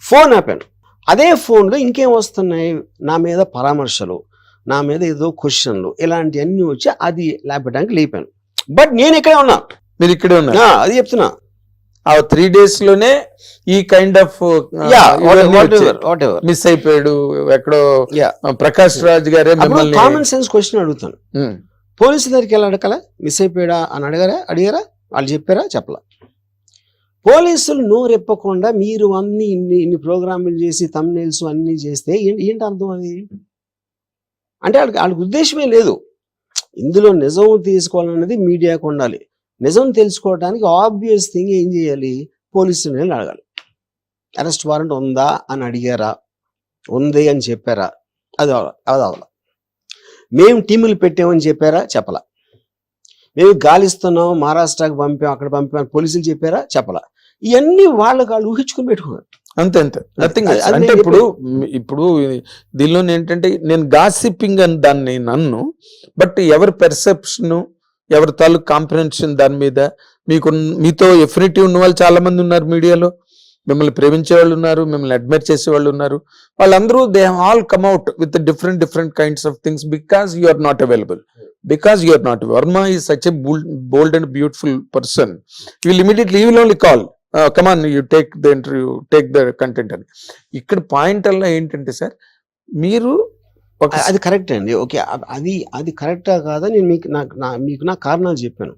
ఫోన్ ఆపాను. అదే ఫోన్ లో ఇంకేం వస్తున్నాయి, నా మీద పరామర్శలు, నా మీద ఏదో క్వశ్చన్లు, ఇలాంటివన్నీ వచ్చి అది లేపడానికి లేపాను. బట్ నేను ఇక్కడే ఉన్నా, మీరు ఇక్కడే ఉన్నారు. అది చెప్తున్నా. ఆ 3 days లోనే ఈ కైండ్ ఆఫ్ మిస్ అయిపోయాడు ఎక్కడో ప్రకాష్ రాజ్ గారే. కామన్ సెన్స్ క్వశ్చన్ అడుగుతాను, పోలీసుల దగ్గరికి ఎలా అడగల? మిస్ అయిపోయాడా అని అడిగారా? వాళ్ళు చెప్పారా? చెప్పలా. పోలీసులు నోరెప్పకుండా మీరు ఇన్ని ప్రోగ్రాములు చేసి థంబ్నెయిల్స్ అన్ని చేస్తే ఏంటి అర్థం? అది అంటే వాళ్ళకి ఉద్దేశమే లేదు. ఇందులో నిజం తీసుకోవాలన్నది మీడియాకు ఉండాలి. నిజం తెలుసుకోవడానికి ఆబ్వియస్ థింగ్ ఏం చేయాలి? పోలీసులు అడగాలి. అరెస్ట్ వారెంట్ ఉందా అని అడిగారా? ఉంది అని చెప్పారా? అది అవలా. మేము టీములు పెట్టామని చెప్పారా? చెప్పలా. మేము గాలిస్తున్నాం, మహారాష్ట్రకి పంపాం, అక్కడ పంపాం, పోలీసులు చెప్పారా? చెప్పలా. ఇవన్నీ వాళ్ళు ఊహించుకుని పెట్టుకున్నారు. అంతే నథింగ్. అంటే ఇప్పుడు దీనిలో ఏంటంటే నేను గాసిపింగ్ అని దాన్ని నన్ను, బట్ ఎవరి పెర్సెప్షన్, ఎవరి తాలూకు కాంప్రహెన్షన్ దాని మీద మీతో ఎఫినిటీ ఉన్న వాళ్ళు చాలా మంది ఉన్నారు మీడియాలో. మిమ్మల్ని ప్రేమించే వాళ్ళు ఉన్నారు, మిమ్మల్ని అడ్మైర్ చేసే వాళ్ళు ఉన్నారు. వాళ్ళందరూ they have all come out with different kinds of things because you are not available. Because you are not. Verma is such a bold and beautiful person. You will only call. Come on, you take the interview, take the content. అని ఇక్కడ పాయింట్ అలా ఏంటంటే సార్, మీరు అది కరెక్ట్ అండి. ఓకే, అది కరెక్టా కాదా నేను మీకు నా కారణాలు చెప్పాను.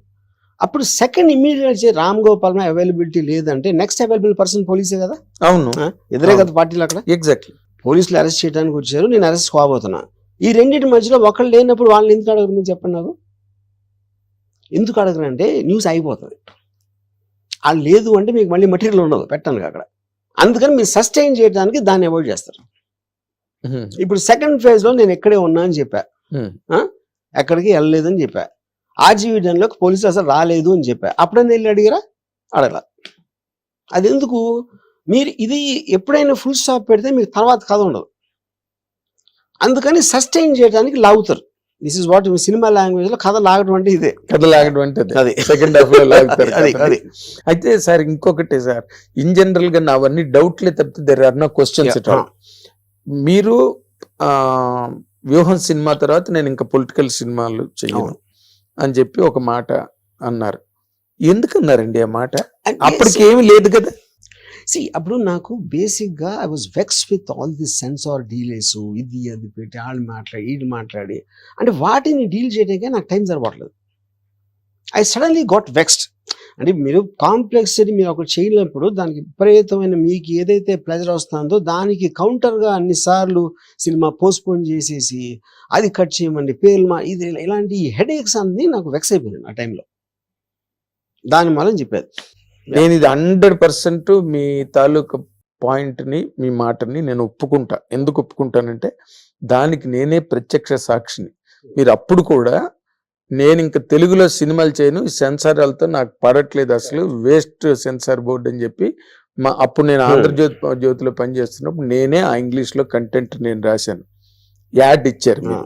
అప్పుడు second immediate Ram Gopal availability లేదంటే నెక్స్ట్ అవైలబుల్ పర్సన్ పోలీసే కదా. అవును, ఎదురే కదా పార్టీలు అక్కడ. ఎగ్జాక్ట్లీ. పోలీసులు అరెస్ట్ చేయడానికి వచ్చారు, నేను అరెస్ట్ కాబోతున్నా. ఈ రెండింటి మధ్యలో ఒకళ్ళు లేనప్పుడు వాళ్ళని ఎందుకు అడగరు? మీరు చెప్పండి నాకు. ఎందుకు అడగరు అంటే న్యూస్ అయిపోతుంది. వాళ్ళు లేదు అంటే మీకు మళ్ళీ మెటీరియల్ ఉండదు పెట్టడానికి అక్కడ. అందుకని మీరు సస్టైన్ చేయడానికి దాన్ని అవాయిడ్ చేస్తారు. ఇప్పుడు సెకండ్ ఫేజ్ లో నేను ఎక్కడే ఉన్నా అని చెప్పా, ఎక్కడికి వెళ్ళలేదని చెప్పా. ఆర్జీవీడన్లోకి పోలీసులు అసలు రాలేదు అని చెప్పా. అప్పుడైనా వెళ్ళి అడిగారా? అడగల. అది ఎందుకు? మీరు ఇది ఎప్పుడైనా ఫుల్ స్టాప్ పెడితే మీకు తర్వాత కథ ఉండదు. అందుకని సస్టైన్ చేయడానికి లాగుతారు. This is what cinema language లో కథ లాగడం అంటే ఇదే. కథ లాగడం అంటే అది సెకండ్ హాఫ్ లో లాగుతారు. అయితే సార్ ఇంకొకటి సార్, ఇన్ జనరల్ గా అవన్నీ డౌట్లే తప్పితే there are no questions at all. మీరు వ్యూహం సినిమా తర్వాత నేను ఇంకా పొలిటికల్ సినిమాలు చెయ్యను అని చెప్పి ఒక మాట అన్నారు. ఎందుకన్నారండి ఆ మాట? అప్పటికి ఏమీ లేదు కదా. అప్పుడు నాకు బేసిక్ గా I was vexed with all this censor delays, ఇది అది పెట్టి వాళ్ళు మాట్లాడి వీళ్ళు మాట్లాడి, అంటే వాటిని డీల్ చేయడానికే నాకు టైం సరిపోవట్లేదు. I suddenly got vexed. అంటే మీరు కాంప్లెక్సిటీ మీరు ఒకటి చేయలేనప్పుడు దానికి విపరీతమైన మీకు ఏదైతే ప్లెజర్ వస్తుందో దానికి కౌంటర్గా అన్నిసార్లు సినిమా పోస్ట్పోన్ చేసేసి అది కట్ చేయమండి పేర్లు ఇది ఇలాంటి హెడేక్స్ అన్ని నాకు వెక్స్ అయిపోయింది ఆ టైంలో. దాని వల్ల చెప్పేది నేను ఇది 100% మీ తాలూకు పాయింట్ని, మీ మాటని నేను ఒప్పుకుంటా. ఎందుకు ఒప్పుకుంటానంటే దానికి నేనే ప్రత్యక్ష సాక్షిని. మీరు అప్పుడు కూడా నేను ఇంకా తెలుగులో సినిమాలు చేయను, ఈ సెన్సార్లతో నాకు పడట్లేదు, అసలు వేస్ట్ సెన్సార్ బోర్డు అని చెప్పి అప్పుడు నేను ఆంధ్రజ్యోతిలో పనిచేస్తున్నప్పుడు నేనే ఆ ఇంగ్లీష్లో కంటెంట్ నేను రాశాను. యాడ్ ఇచ్చారు మీరు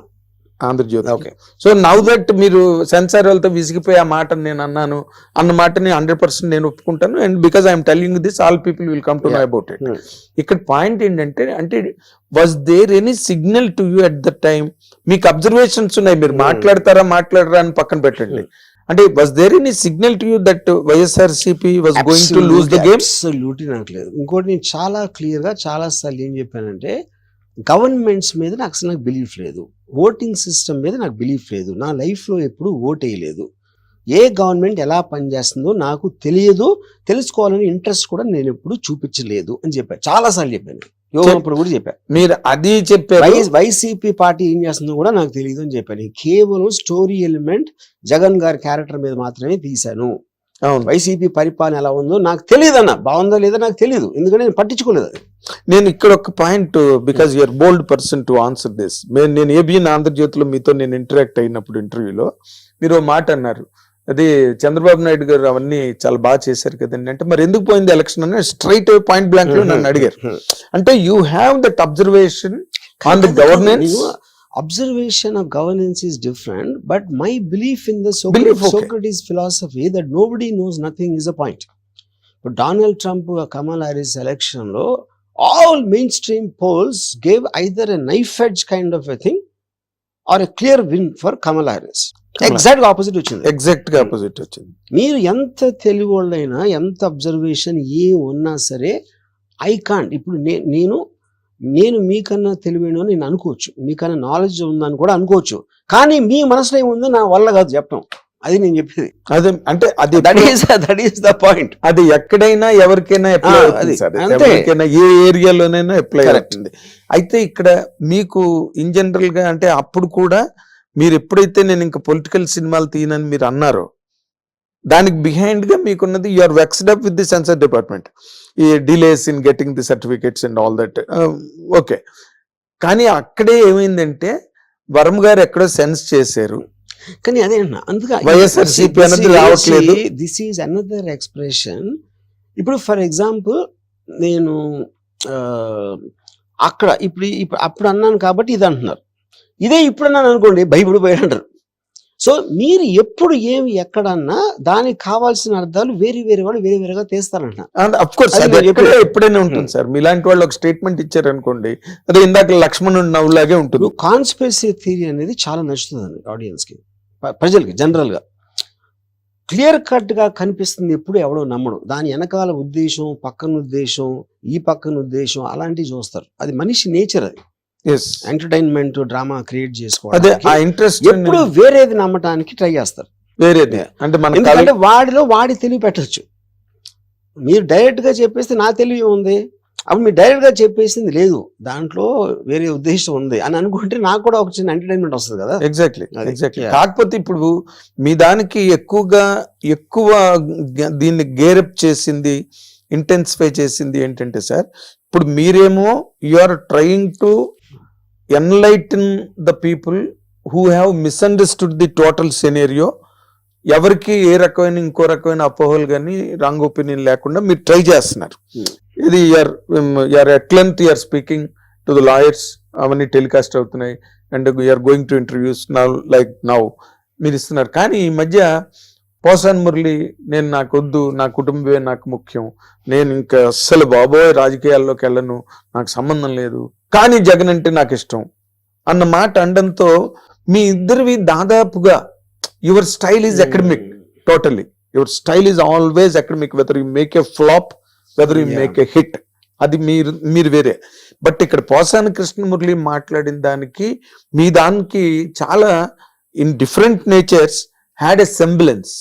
Andhrajyothy. Okay, so now that మీరు సెన్సార్ వాళ్ళతో విసిగిపోయి ఆ మాట నేను అన్నాను అన్న మాటని 100% నేను ఒప్పుకుంటాను. And because I'm telling this all people will come to know about it. ఇక్కడ పాయింట్ ఏంటంటే, అంటే was there any signal to you at the time? మీకు అబ్జర్వేషన్స్ ఉన్నాయి, మీరు మాట్లాడరా అని పక్కన పెట్టండి. అంటే was there any signal to you that YSRCP was going to lose the game? Absolutely నాకు లేదు. ఇంకోటి నేను చాలా క్లియర్ గా చాలా సార్లు ఏం చెప్పానంటే, గవర్నమెంట్స్ మీద నాకు అసలు బిలీఫ్ లేదు, ఓటింగ్ సిస్టమ్ మీద నాకు బిలీఫ్ లేదు, నా లైఫ్లో ఎప్పుడు ఓట్ వేయలేదు, ఏ గవర్నమెంట్ ఎలా పనిచేస్తుందో నాకు తెలియదు, తెలుసుకోవాలని ఇంట్రెస్ట్ కూడా నేను ఎప్పుడు చూపించలేదు అని చెప్పాను. చాలాసార్లు చెప్పాను, యోగప్పుడు కూడా చెప్పాను. మీరు అది చెప్పారు. వైసీపీ పార్టీ ఏం చేస్తుందో కూడా నాకు తెలియదు అని చెప్పాను. కేవలం స్టోరీ ఎలిమెంట్ జగన్ గారి క్యారెక్టర్ మీద మాత్రమే తీశాను. అవును. వైసీపీ పరిపాలన ఎలా ఉందో నాకు తెలియదు అన్న, బాగుందో లేదో నాకు తెలియదు, ఎందుకంటే నేను పట్టించుకోలేదు అది. నేను ఇక్కడ ఒక point, because you're bold person to answer this. నేను ఏబిఎన్ ఆంధ్రజ్యోతిలో మీతో నేను ఇంటరాక్ట్ అయినప్పుడు ఇంటర్వ్యూలో మీరు ఓ మాట అన్నారు, అది చంద్రబాబు నాయుడు గారు అవన్నీ చాలా బాగా చేశారు కదండి అంటే, మరి ఎందుకు పోయింది ఎలక్షన్ అని స్ట్రైట్ పాయింట్ బ్లాంక్ లో నన్ను అడిగారు. అంటే you have that observation on the governance. Observation of governance is different, but my belief in the Belief, okay. Socrates philosophy that nobody knows nothing is a point. But Donald Trump, Kamala Harris election lo, all mainstream polls gave either a knife edge kind of a thing or a clear win for Kamala Harris. Exact opposite వచ్చింది. ఎగ్జాక్ట్ గా ఆపోజిట్ వచ్చింది. మీరు ఎంత తెలివివాళ్ళైనా, ఎంత అబ్జర్వేషన్ ఏ ఉన్నా సరే, ఐ కాంట్. ఇప్పుడు నేను మీకన్నా తెలివైన నేను అనుకోవచ్చు, మీకన్నా నాలెడ్జ్ ఉందని కూడా అనుకోవచ్చు, కానీ మీ మనసులో ఏముందో నా వల్ల కాదు చెప్పడం. అది నేను చెప్పేది. అదే అంటే అది దట్ ఈస్ ద పాయింట్. అది ఎక్కడైనా ఎవరికైనా అప్లై అవుతుంది సార్, ఎవరికైనా ఏ ఏరియాలోనైనా అప్లై అవుతుంది. అయితే ఇక్కడ మీకు ఇన్ జనరల్ గా అంటే అప్పుడు కూడా మీరు ఎప్పుడైతే నేను ఇంకా పొలిటికల్ సినిమాలు తీయనని మీరు అన్నారో, దానికి బిహైండ్ గా మీకున్నది you are vexed up with the censor department, ఈ delays in getting the certificates and all that. Okay, కానీ అక్కడే ఏమైందంటే వరం గారు ఎక్కడో సెన్స్ చేశారు, కానీ అదే అన్న, అందుకే వైఎస్ఆర్సీపీ అనేది రావట్లేదు. This is another expression. ఇప్పుడు ఫర్ ఎగ్జాంపుల్ నేను అక్కడ ఇప్పుడు అప్పుడు అన్నాను కాబట్టి ఇది అంటున్నారు, ఇదే ఇప్పుడు అన్నాను అనుకోండి బైబిల్ పోయాడు అంటారు. సో మీరు ఎప్పుడు ఏమి ఎక్కడన్నా దానికి కావాల్సిన అర్థాలు వేరే వాళ్ళు వేరేగా తీస్తారంటున్నారు. ఎప్పుడైనా ఉంటుంది సార్, మీలాంటి వాళ్ళు ఒక స్టేట్మెంట్ ఇచ్చారు అనుకోండి, అదే ఇందాక లక్ష్మణుడు నవ్వులాగే ఉంటుంది. కాన్స్పిరసీ థియరీ అనేది చాలా నచ్చుతుందండి ఆడియన్స్ కి, ప్రజలకి జనరల్ గా. క్లియర్ కట్ గా కనిపిస్తుంది, ఎప్పుడు ఎవడో నమ్మడు. దాని వెనకాల ఉద్దేశం, పక్కన ఉద్దేశం, ఈ పక్కన ఉద్దేశం అలాంటివి చూస్తారు. అది మనిషి నేచర్. అది ఎంటర్టైన్మెంట్ డ్రామా క్రియేట్ చేసుకోవాలి, ఎప్పుడు వేరేది నమ్మటానికి ట్రై చేస్తారు. వేరేది అంటే వాడి తెలివి పెట్టచ్చు. మీరు డైరెక్ట్ గా చెప్పేస్తే నా తెలివి ఉంది, అప్పుడు మీరు డైరెక్ట్ గా చెప్పేసింది లేదు, దాంట్లో వేరే ఉద్దేశం ఉంది అని అనుకుంటే నాకు కూడా ఒక చిన్న ఎంటర్టైన్మెంట్ వస్తుంది కదా. ఎగ్జాక్ట్లీ. కాకపోతే ఇప్పుడు మీ దానికి ఎక్కువ దీన్ని గేరప్ చేసింది, ఇంటెన్సిఫై చేసింది ఏంటంటే సార్, ఇప్పుడు మీరేమో you are trying to enlighten the people who have misunderstood the total scenario. ఎవరికి ఏ రకమైన ఇంకో రకమైన అపోహలు కానీ రాంగ్ ఒపీనియన్ లేకుండా మీరు ట్రై చేస్తున్నారు. ఇది you're at length you're speaking to the lawyers, అవన్నీ టెలికాస్ట్ అవుతున్నాయి, and you're going to interviews now మీరు ఇస్తున్నారు. కానీ ఈ మధ్య పోసాన్ మురళి, నేను నాకు వద్దు, నా కుటుంబమే నాకు ముఖ్యం, నేను ఇంకా అస్సలు బాబోయ్ రాజకీయాల్లోకి వెళ్ళను, నాకు సంబంధం లేదు, కానీ జగన్ అంటే నాకు ఇష్టం అన్న మాట అనడంతో మీ ఇద్దరివి దాదాపుగా your style is academic, totally your style is always academic, whether you make a flop, whether you make a hit, అది మీరు వేరే. బట్ ఇక్కడ పోసాని కృష్ణమురళి మాట్లాడిన దానికి మీ దానికి చాలా in different natures had a semblance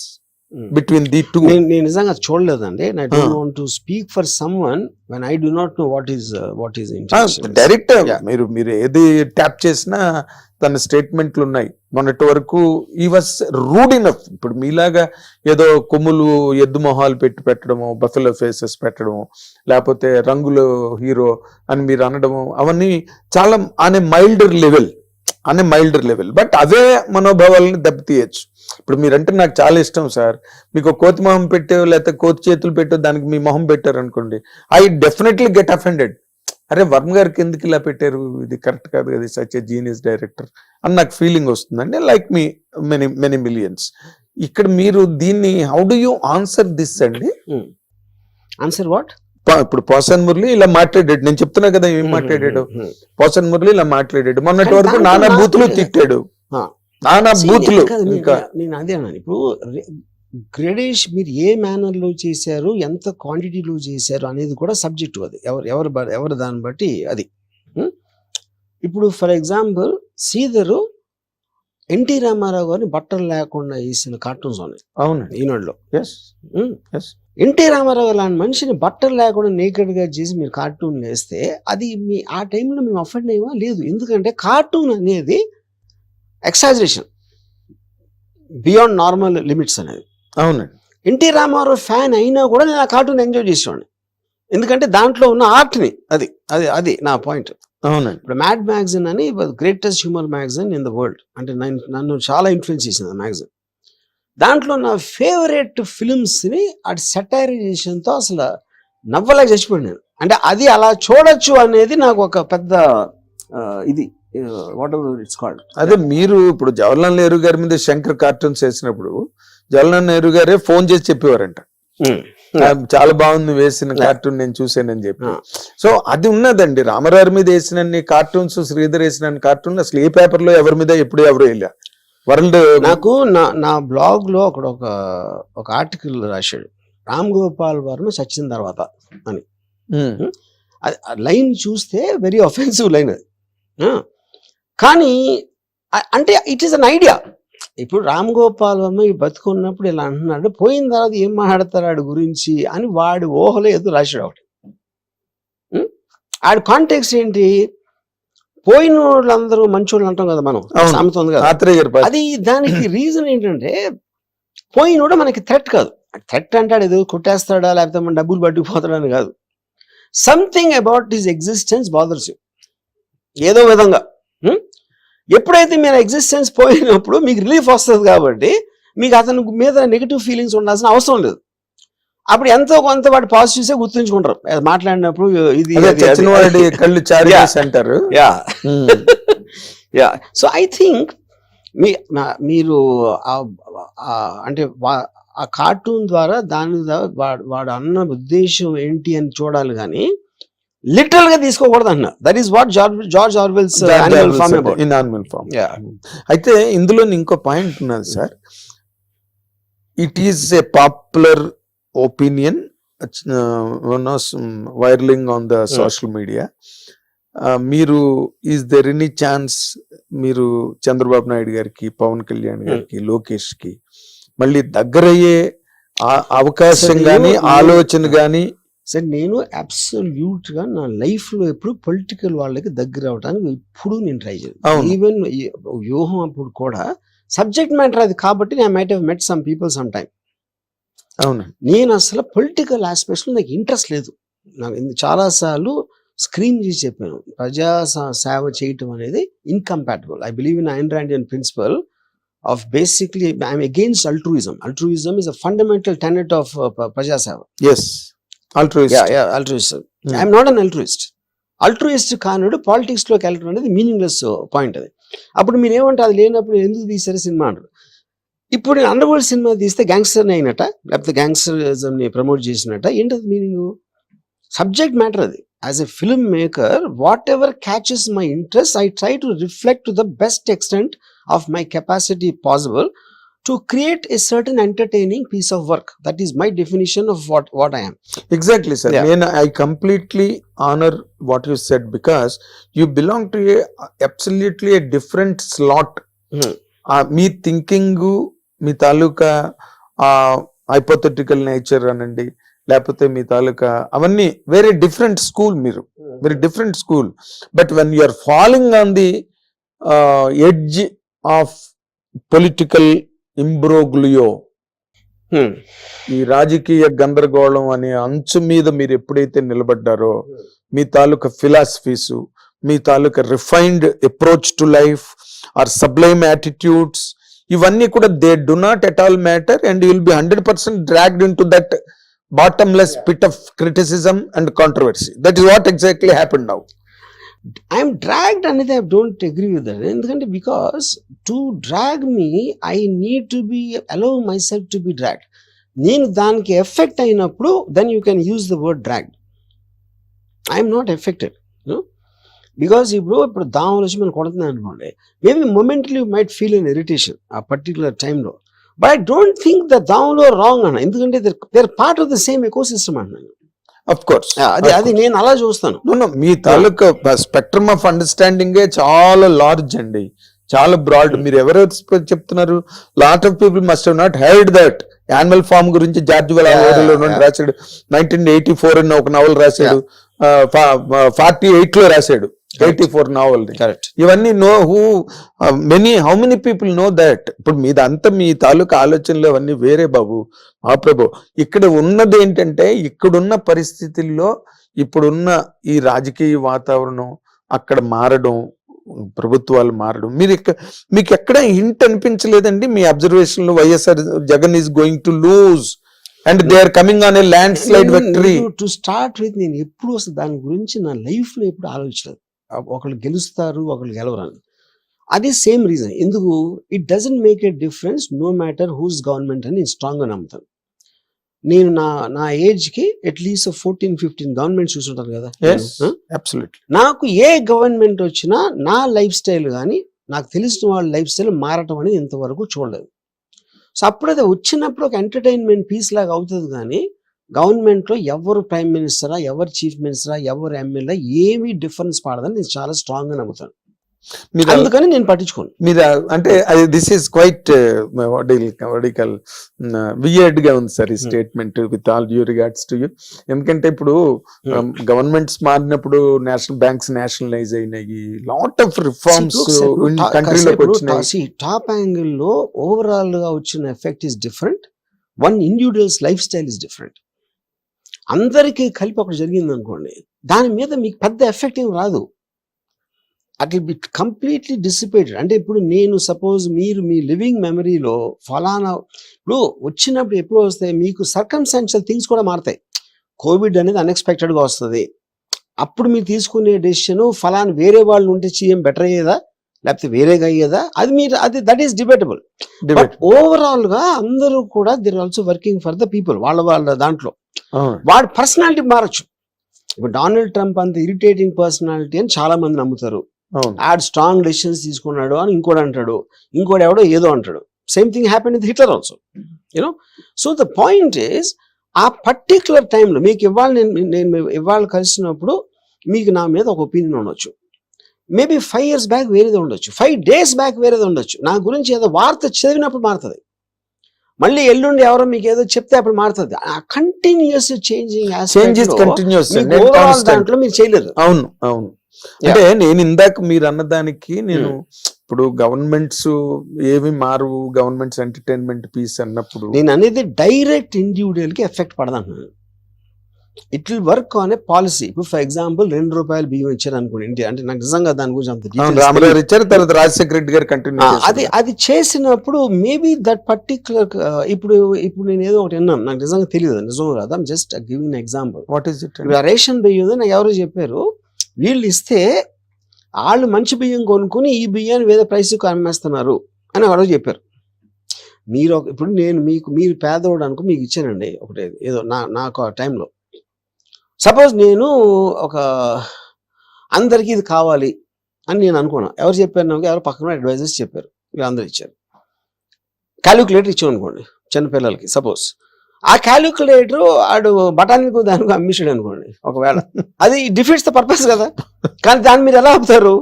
between the two. నేను నిజంగా చూడలేదండి. I don't want to speak for someone when I do not know what is intention. Direct మీరు ఏది ట్యాప్ చేసినా తన స్టేట్మెంట్లు ఉన్నాయి. మొన్నటి వరకు ఈ వాస్ రూడ్ ఇనఫ్. ఇప్పుడు మీలాగా ఏదో కొమ్ములు ఎద్దు మొహాలు పెట్టడము, బఫెలో ఫేసెస్ పెట్టడము, లేకపోతే రంగులు హీరో అని మీరు అనడము, అవన్నీ చాలా అనే మైల్డర్ లెవెల్. బట్ అవే మనోభావాలని దెబ్బతీయచ్చు. ఇప్పుడు మీరంటే నాకు చాలా ఇష్టం సార్, మీకు కోతి మొహం పెట్టో లేకపోతే కోతి చేతులు పెట్టో దానికి మీ మొహం పెట్టారు అనుకోండి, ఐ డెఫినెట్లీ గెట్ అఫెండెడ్. అరే వర్మ గారికి ఎందుకు ఇలా పెట్టారు, ఇది కరెక్ట్ కాదు కదా, సచ్ ఎ జీనియస్ డైరెక్టర్ అని నాకు ఫీలింగ్ వస్తుందండి. Like me many millions. ఇక్కడ మీరు దీన్ని how do you answer this అండి? Answer what? ఇప్పుడు పోసాన్ మురళి ఇలా మాట్లాడాడు, నేను చెప్తున్నా కదా ఏం మాట్లాడాడు. పోసాన్ మురళి ఇలా మాట్లాడాడు, మొన్నటి వరకు నానా బూతులు తిట్టాడు, నానా బూతులు. ఇంకా నేను అదే అన్నాను, ఇప్పుడు గ్రేడేష్ మీరు ఏ మేనర్ లో చేశారు, ఎంత క్వాంటిటీలో చేశారు అనేది కూడా సబ్జెక్టు. అది ఎవరు దాన్ని బట్టి అది. ఇప్పుడు ఫర్ ఎగ్జాంపుల్ శ్రీధరు ఎన్టీ రామారావు గారిని బట్టలు లేకుండా వేసిన కార్టూన్స్ ఉన్నాయి. అవును, ఈనాడులో. ఎన్టీ రామారావు లాంటి మనిషిని బట్టలు లేకుండా నేకెడ్ గా చేసి మీరు కార్టూన్ వేస్తే అది ఆ టైంలో మేము అఫెండ్ అయ్యమా? లేదు. ఎందుకంటే కార్టూన్ అనేది ఎక్సాజరేషన్ బియాండ్ నార్మల్ లిమిట్స్ అనేది. అవునండి. ఎన్టీ రామారావు ఫ్యాన్ అయినా కూడా నేను ఆ కార్టూన్ ఎంజాయ్ చేసేవాడిని, ఎందుకంటే దాంట్లో ఉన్న ఆర్ట్ని. అది అది అది నా పాయింట్. అవునండి. ఇప్పుడు మ్యాడ్ మ్యాగజైన్ అని greatest humour magazine in the world, అంటే నన్ను చాలా ఇన్ఫ్లుయెన్స్ చేసింది ఆ మ్యాగజైన్. దాంట్లో నా ఫేవరెట్ ఫిల్మ్స్ని అటు సెటైరైజేషన్తో అసలు నవ్వలేక చచ్చిపోయాను నేను. అంటే అది అలా చూడొచ్చు అనేది నాకు ఒక పెద్ద ఇది వాట్ ఎవర్ ఇట్స్ కాల్డ్. అదే మీరు ఇప్పుడు జవహర్లాల్ నెహ్రూ గారి మీద శంకర్ కార్టూన్స్ వేసినప్పుడు జవహర్లాల్ నెహ్రూ గారే ఫోన్ చేసి చెప్పేవారంట, చాలా బాగుంది వేసిన కార్టూన్ నేను చూసానని చెప్పి. సో అది ఉన్నదండి. రామారావు మీద వేసిన కార్టూన్స్, శ్రీధర్ వేసిన కార్టూన్ అసలు ఏ పేపర్ లో ఎవరి మీద ఎప్పుడు ఎవరు వెళ్ళా వరల్డ్. నాకు నా బ్లాగ్ లో అక్కడ ఒక ఆర్టికల్ రాశాడు, రామ్ గోపాల్ వర్మ చచ్చిన తర్వాత అని. లైన్ చూస్తే వెరీ అఫెన్సివ్ లైన్ అది. కానీ అంటే ఇట్ ఈస్ అన్ ఐడియా. ఇప్పుడు రామ్ గోపాల్ వర్మ బతుకున్నప్పుడు ఇలా అంటున్నాడు, పోయిన తర్వాత ఏం మాట్లాడతారు ఆడి గురించి అని వాడి ఊహలో ఏదో రాశాడు ఒకటి. ఆడి కాంటెక్స్ట్ ఏంటి, పోయిన వాళ్ళందరూ మంచోళ్ళు అంటాం కదా మనం, సామెత ఉంది కదా. అది దానికి రీజన్ ఏంటంటే పోయినోడు మనకి థ్రెట్ కాదు. థ్రెట్ అంటాడు ఏదో కొట్టేస్తాడా లేకపోతే మన డబ్బులు పట్టుకుపోతాడని కాదు. Something about his existence bothers you ఏదో విధంగా. ఎప్పుడైతే మీరు ఎగ్జిస్టెన్స్ పోయినప్పుడు మీకు రిలీఫ్ వస్తుంది కాబట్టి మీకు అతని మీద నెగిటివ్ ఫీలింగ్స్ ఉండాల్సిన అవసరం లేదు. అప్పుడు ఎంతో కొంత వాటి పాజిటివ్సే గుర్తుంచుకుంటారు మాట్లాడినప్పుడు. ఇది కళ్ళు అంటారు. యా సో ఐ థింక్ మీరు అంటే ఆ కార్టూన్ ద్వారా దాని వాడు అన్న ఉద్దేశం ఏంటి అని చూడాలి కానీ లిటరల్ గా తీసుకోకూడదు అన్న. That is what George Orwell's Animal Farm about. In Animal Farm. అయితే ఇందులో ఇంకో పాయింట్ ఉన్నది sir. It is a popular opinion viraling on the social media. మీరు ఈజ్ దెర్ ఎనీ ఛాన్స్ మీరు చంద్రబాబు నాయుడు గారికి, పవన్ కళ్యాణ్ గారికి, లోకేష్ కి మళ్ళీ దగ్గరయ్యే అవకాశం గాని ఆలోచన గాని? సార్ నేను అబ్సల్యూట్ గా నా లైఫ్ లో ఎప్పుడు పొలిటికల్ వాళ్ళకి దగ్గర అవడానికి ఎప్పుడు నేను ట్రై చేయను. ఈవెన్ వ్యూహం అప్పుడు కూడా సబ్జెక్ట్ మ్యాటర్ అది కాబట్టి I might have met some people some time. అవును, నేను అసలు పొలిటికల్ ఆస్పెక్ట్స్ లో నాకు ఇంట్రెస్ట్ లేదు. నాకు చాలా సార్లు స్క్రీన్ చేసి చెప్పాను, ప్రజా సేవ చేయటం అనేది incompatible. I believe in Ayn Randian principle of basically I'm against altruism. Altruism is a fundamental tenet of Praja Seva. Yes, altruist. Yeah, altruism. I'm not an altruist. Altruist కానుడు పాలిటిక్స్ లోకి వెళ్ళడం అనేది మీనింగ్లెస్ పాయింట్. అది అప్పుడు మీరు ఏమంటే అది లేనప్పుడు ఎందుకు తీసారు సినిమా అంటారు. ఇప్పుడు నేను అండర్ వరల్డ్ సినిమా తీస్తే గ్యాంగ్స్టర్ని అయినట్ట లేకపోతే గ్యాంగ్స్టరిజం ని ప్రమోట్ చేసినట్ట, ఏంటది మీనింగ్? సబ్జెక్ట్ మ్యాటర్ అది. As a filmmaker, whatever catches my interest, I try to reflect to the best extent of my capacity possible to create a certain entertaining piece of work. That is my definition of what I am. Exactly, sir. I completely honor what you said because you belong to absolutely a different slot. Me thinking, me taluka hypothetical nature anandi. లేకపోతే మీ తాలూకా అవన్నీ వెరీ డిఫరెంట్ స్కూల్. మీరు very different school. But when you're following on the edge of political imbroglio, ఈ రాజకీయ గందరగోళం అనే అంచు మీద మీరు ఎప్పుడైతే నిలబడ్డారో మీ తాలూకా ఫిలాసఫీసు, మీ తాలూకా refined approach to life or sublime attitudes, ఇవన్నీ కూడా they do not at all matter and you will be 100% dragged into that bottomless pit of criticism and controversy. That is what exactly happened now. I am dragged and I don't agree with that. Endukante because to drag me I need to be allow myself to be dragged. Nenu daniki effect ayinappudu then you can use the word dragged. I am not affected, you know, because ఇప్పుడు దామలోచి మనం కొడుతున్నాను అనుకోండి, maybe momentally you might feel an irritation a particular time లో. But I don't think that down or wrong అన్న, ఎందుకంటే they're part of the same ecosystem అన్నాను. Of course. అది నేను అలా చూస్తాను. మీ తాలూకా స్పెక్ట్రమ్ ఆఫ్ అండర్స్టాండింగ్ చాలా లార్జ్ అండి, చాలా బ్రాడ్. మీరు ఎవరు చెప్తున్నారు? Lot of people must have not heard that. Animal Farm గురించి జార్జ్ వెలాలో రాశాడు, 1984 అన్న ఒక నవల్ రాశాడు, 48 లో రాశాడు. 84 నావల్ కరెక్ట్. ఇవన్నీ know who how many people know that. ఇప్పుడు మీదంతా మీ తాలూకా ఆలోచనలు అవన్నీ వేరే బాబు మహాప్రభు. ఇక్కడ ఉన్నది ఏంటంటే ఇక్కడున్న పరిస్థితుల్లో ఇప్పుడున్న ఈ రాజకీయ వాతావరణం అక్కడ మారడం, ప్రభుత్వాలు మారడం, మీకు ఎక్కడ హింట్ అనిపించలేదండి మీ అబ్జర్వేషన్ లో? YSR Jagan is going to lose and they are coming on a landslide victory. To start with నేను ఎప్పుడు అసలు దాని గురించి నా లైఫ్ లో ఎప్పుడు ఆలోచించలేదు. ఒకళ్ళు గెలుస్తారు, ఒకళ్ళు గెలవరని. అదే సేమ్ రీజన్. ఎందుకు? It doesn't make a difference no matter whose government అని నేను స్ట్రాంగ్ గా నమ్ముతాను. నేను నా ఏజ్ కి అట్లీస్ట్ 14-15 గవర్నమెంట్ చూస్తుంటాను కదా. నాకు ఏ గవర్నమెంట్ వచ్చినా నా లైఫ్ స్టైల్ కానీ నాకు తెలిసిన వాళ్ళ లైఫ్ స్టైల్ మారటం అనేది ఇంతవరకు చూడలేదు. సో అప్పుడైతే వచ్చినప్పుడు ఒక ఎంటర్టైన్మెంట్ పీస్ లాగా అవుతుంది కానీ గవర్నమెంట్ లో ఎవరు ప్రైమ్ మినిస్టరా, ఎవరు చీఫ్ మినిస్టరా, ఎవరు ఎమ్మెల్యే ఏమీ డిఫరెన్స్ పడదని నేను చాలా స్ట్రాంగ్ గా నమ్ముతాను. అందుకని నేను పట్టించుకోను. మీరు అంటే దిస్ ఈస్ క్వైట్ వియర్డ్ గా ఉంది సార్ ఈ statement, with all due regards to you. ఎందుకంటే ఇప్పుడు గవర్నమెంట్స్ మారినప్పుడు నేషనల్ బ్యాంక్స్ నేషనలైజ్ అయినాయి, లాట్ ఆఫ్ రిఫార్మ్స్ కంట్రీలోకి వచ్చినాయి. టాప్ యాంగిల్ లో ఓవరాల్ గా వచ్చిన effect is different. One individuals life style is different. అందరికీ కలిపి ఒకటి జరిగింది అనుకోండి, దాని మీద మీకు పెద్ద ఎఫెక్ట్ ఏం రాదు. At be completely dissipated. అంటే ఇప్పుడు నేను సపోజ్ మీరు మీ లివింగ్ మెమరీలో ఫలానా ఇప్పుడు వచ్చినప్పుడు ఎప్పుడు వస్తాయి మీకు సర్కమ్స్టాన్షియల్ థింగ్స్ కూడా మారుతాయి. కోవిడ్ అనేది అన్ఎక్స్పెక్టెడ్గా వస్తుంది. అప్పుడు మీరు తీసుకునే డెసిషన్ ఫలానా వేరే వాళ్ళు ఉంటే సీఎం బెటర్ అయ్యేదా లేకపోతే వేరేగా అయ్యేదా, అది మీరు అది that is debatable. But overall గా అందరూ కూడా they're also working for the people. వాళ్ళ దాంట్లో వాడి పర్సనాలిటీ మారచ్చు. ఇప్పుడు డొనాల్డ్ ట్రంప్ అంత ఇరిటేటింగ్ పర్సనాలిటీ అని చాలా మంది నమ్ముతారు. ఆడ్ స్ట్రాంగ్ డెసిషన్స్ తీసుకున్నాడు అని ఇంకోటి అంటాడు, ఇంకోటి ఎవడో ఏదో అంటాడు. Same thing happen with Hitler also, you know. So the point is ఆ పర్టిక్యులర్ టైంలో మీకు ఇవాళ నేను ఇవాళ కలిసినప్పుడు మీకు నా మీద ఒక ఒపీనియన్ ఉండొచ్చు. మేబీ 5 years బ్యాక్ వేరేది ఉండొచ్చు, 5 days బ్యాక్ వేరేది ఉండొచ్చు. నా గురించి ఏదో వార్త చదివినప్పుడు మారుతుంది. మళ్ళీ ఎల్లుండి ఎవరో మీకు ఏదో చెప్తే అప్పుడు మారుతుంది. ఆ కంటిన్యూస్ చేంజింగ్ దాంట్లో మీరు చేయలేరు. అవును అవును. అంటే నేను ఇందాక మీరు అన్నదానికి నేను ఇప్పుడు గవర్నమెంట్స్ ఏవి మారు, గవర్నమెంట్స్ ఎంటర్టైన్మెంట్ పీస్ అన్నప్పుడు నేను అనేది డైరెక్ట్ ఇండివిజువల్ కి ఎఫెక్ట్ పడదంటున్నాను. It will work on a policy. ఇప్పుడు ఫర్ ఎగ్జాంపుల్ ₹2 బియ్యం ఇచ్చారు అనుకోండి ఇండియా, అంటే నాకు నిజంగా దాని గురించి అంత రామగారు ఇచ్చారు, తర్వాత రాజశేఖర రెడ్డి గారు కంటిన్యూ అది చేసినప్పుడు మేబీ దట్ పర్టిక్యులర్ ఇప్పుడు నేను ఏదో ఒకటి విన్నాను, నాకు నిజంగా తెలియదు నిజం కాదు. I'm just giving example. What is it? Ration బియ్యం నాకు ఎవరో చెప్పారు, వీళ్ళు ఇస్తే వాళ్ళు మంచి బియ్యం కొనుక్కుని ఈ బియ్యాన్ని వేరే ప్రైస్కి అమ్మేస్తున్నారు అని ఎవరో చెప్పారు. మీరు ఇప్పుడు నేను మీరు పేదవాడు అనుకో మీకు ఇచ్చానండి ఒకటి ఏదో నాకు ఆ టైంలో. సపోజ్ నేను ఒక అందరికీ ఇది కావాలి అని నేను అనుకున్నాను. ఎవరు చెప్పారు నాకు? ఎవరు పక్కన అడ్వైజర్స్ చెప్పారు, వీళ్ళందరూ ఇచ్చారు. క్యాలిక్యులేటర్ ఇచ్చాం అనుకోండి చిన్నపిల్లలకి. సపోజ్ ఆ క్యాలిక్యులేటర్ ఆడు బఠానీకు దానికి అమ్మిషాడు అనుకోండి ఒకవేళ, అది డిఫీట్స్ ద పర్పస్ కదా. కానీ దాన్ని మీరు ఎలా ఆపుతారు?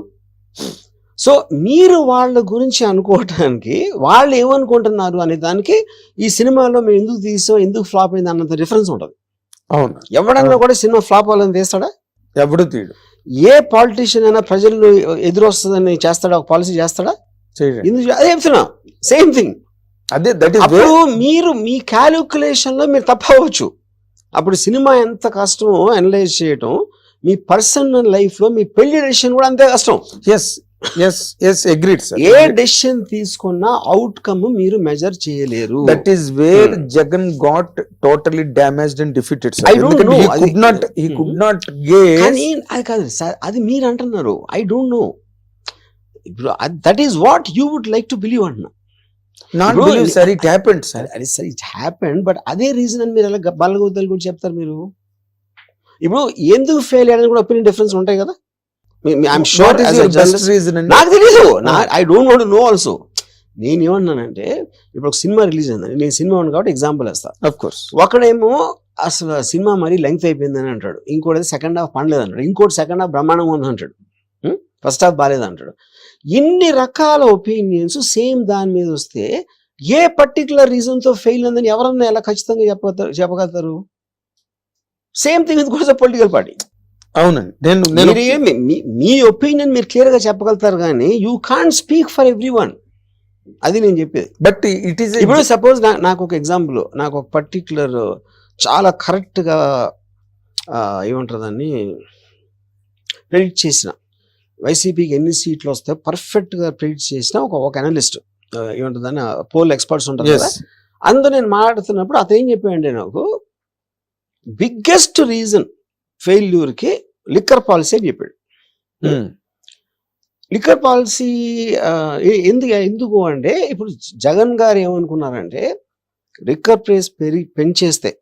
సో మీరు వాళ్ళ గురించి అనుకోవటానికి వాళ్ళు ఏమనుకుంటున్నారు అనే దానికి ఈ సినిమాలో మేము ఎందుకు తీసాం, ఎందుకు ఫ్లాప్ అయింది అన్నంత డిఫరెన్స్ ఉంటుంది. అవును. ఎవడన్నా కూడా సినిమా ఫ్లాప్ అవ్వాలని తీస్తాడా? ఎవడు తీయడు. ఏ పాలిటీషియన్ అయినా ప్రజలు ఎదురొస్తుందని చేస్తాడా? ఒక పాలసీ చేస్తాడా? ఎందుకు? అదే చెప్తున్నా, సేమ్ థింగ్. అదే అప్పుడు మీరు మీ క్యాలిక్యులేషన్ లో మీరు తప్పవచ్చు. అప్పుడు సినిమా ఎంత కష్టమో అనలైజ్ చేయటం, మీ పర్సనల్ లైఫ్ లో మీ పెళ్లి డెసిషన్ కూడా అంతే కష్టం. ఏ డెసిషన్ తీసుకున్నా అవుట్కమ్ మీరు మెజర్ చేయలేరు. That is where Jagan got totally damaged and defeated. I don't no. He could not get. కానీ అది కాదు సార్, అది మీరు అంటున్నారు. I don't know. That is what you would like to believe అంటున్నా. Not believe, sir, it happened, sir. It happened, but అదే రీజన్ అని మీరు అలా బలగొద్దలు కూడా చెప్తారు. మీరు ఇప్పుడు ఎందుకు ఫెయిల్ అయ్యారని కూడా ఒపీనియన్ డిఫరెన్స్ ఉంటాయి కదా. ఐఎమ్ షూర్ నాకు తెలీదు, I don't want to know also. నేను ఏమన్నానంటే ఇప్పుడు ఒక సినిమా రిలీజ్ అయిందని, నేను సినిమా ఉంది కాబట్టి ఎగ్జాంపుల్ వేస్తాను. ఆఫ్ కోర్స్ ఒకడేమో అసలు సినిమా మరీ లెంగ్త్ అయిపోయిందని అంటాడు, ఇంకోటి సెకండ్ హాఫ్ పండలేదు అంటాడు, ఇంకోటి సెకండ్ హాఫ్ బ్రహ్మాండంగా ఉంది అంటాడు, ఫస్ట్ హాఫ్ బాగాలేదు అంటాడు. ఇన్ని రకాల ఒపీనియన్స్ సేమ్ దాని మీద వస్తే ఏ పర్టికులర్ రీజన్ తో ఫెయిల్ అందని ఎవరన్నా ఎలా ఖచ్చితంగా చెప్పగలుగుతారు? Same thing with political party. అవునండి. నేను మీ ఒపీనియన్ మీరు క్లియర్ గా చెప్పగలుగుతారు కానీ you can't speak for every one. అది నేను చెప్పేది. బట్ ఇట్ ఈస్ ఇప్పుడు సపోజ్ నాకు ఒక ఎగ్జాంపుల్, నాకు ఒక పర్టిక్యులర్ చాలా కరెక్ట్ గా ఏమంటారు దాన్ని ప్రెడిక్ట్ చేసిన, వైసీపీకి ఎన్ని సీట్లు వస్తాయో పర్ఫెక్ట్ గా ప్రెడిక్ట్ చేసిన ఒక అనలిస్ట్, ఏమంటుంది దాన్ని పోల్ ఎక్స్పర్ట్స్ ఉంటారు కదా, అందులో నేను మాట్లాడుతున్నప్పుడు అతను ఏం చెప్పాడంటే, నాకు బిగ్గెస్ట్ రీజన్ ఫెయిల్యూర్ కి లిక్కర్ పాలసీ అని చెప్పాడు. లిక్కర్ పాలసీ ఎందుకు అంటే, ఇప్పుడు జగన్ గారు ఏమనుకున్నారంటే లిక్కర్ ప్రైస్ పెంచేస్తే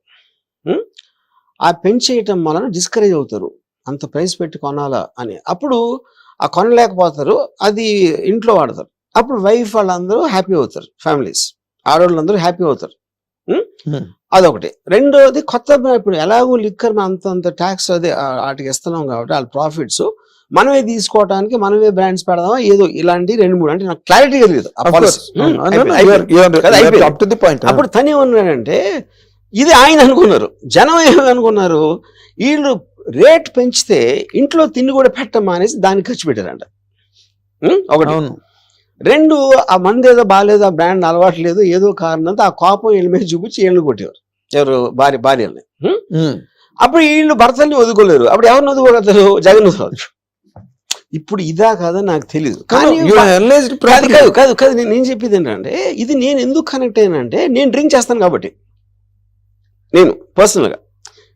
ఆ పెంచేయటం వలన డిస్కరేజ్ అవుతారు, అంత ప్రైస్ పెట్టి కొనాలా అని. అప్పుడు ఆ కొనలేకపోతారు, అది ఇంట్లో వాడతారు. అప్పుడు వైఫ్ వాళ్ళందరూ హ్యాపీ అవుతారు, ఫ్యామిలీస్ ఆడవాళ్ళందరూ హ్యాపీ అవుతారు. అదొకటి. రెండోది, కొత్త ఇప్పుడు ఎలాగో లిక్కర్ అంత ట్యాక్స్ అదే వాటికి ఇస్తున్నాం కాబట్టి వాళ్ళ ప్రాఫిట్స్ మనమే తీసుకోవడానికి మనమే బ్రాండ్స్ పెడదామా ఏదో ఇలాంటి 2-3 అంటే నాకు క్లారిటీ లేదు. అప్పుడు తను ఏమన్నాడంటే, ఇది ఆయన అనుకున్నారు, జనం ఏమనుకున్నారు, వీళ్ళు రేట్ పెంచితే ఇంట్లో తిండి కూడా పెట్టమా అనేసి దానికి ఖర్చు పెట్టారంట. ఒకటి. రెండు, ఆ మంది ఏదో బాగాలేదు, ఆ బ్రాండ్ అలవాటు లేదు, ఏదో కారణంతో ఆ కోపం వీళ్ళ మీద చూపించి వీళ్ళు కొట్టేవారు, ఎవరు భార్యల్ని. అప్పుడు వీళ్ళు భర్తల్ని వదుకోలేరు, అప్పుడు ఎవరిని వదుకోగలుగుతారు, జగన్ వదుకోవచ్చు. ఇప్పుడు ఇదా కాదా నాకు తెలియదు, కానీ కాదు నేను చెప్పేది ఏంటంటే, ఇది నేను ఎందుకు కనెక్ట్ అయ్యానంటే, నేను డ్రింక్ చేస్తాను కాబట్టి, నేను పర్సనల్ గా.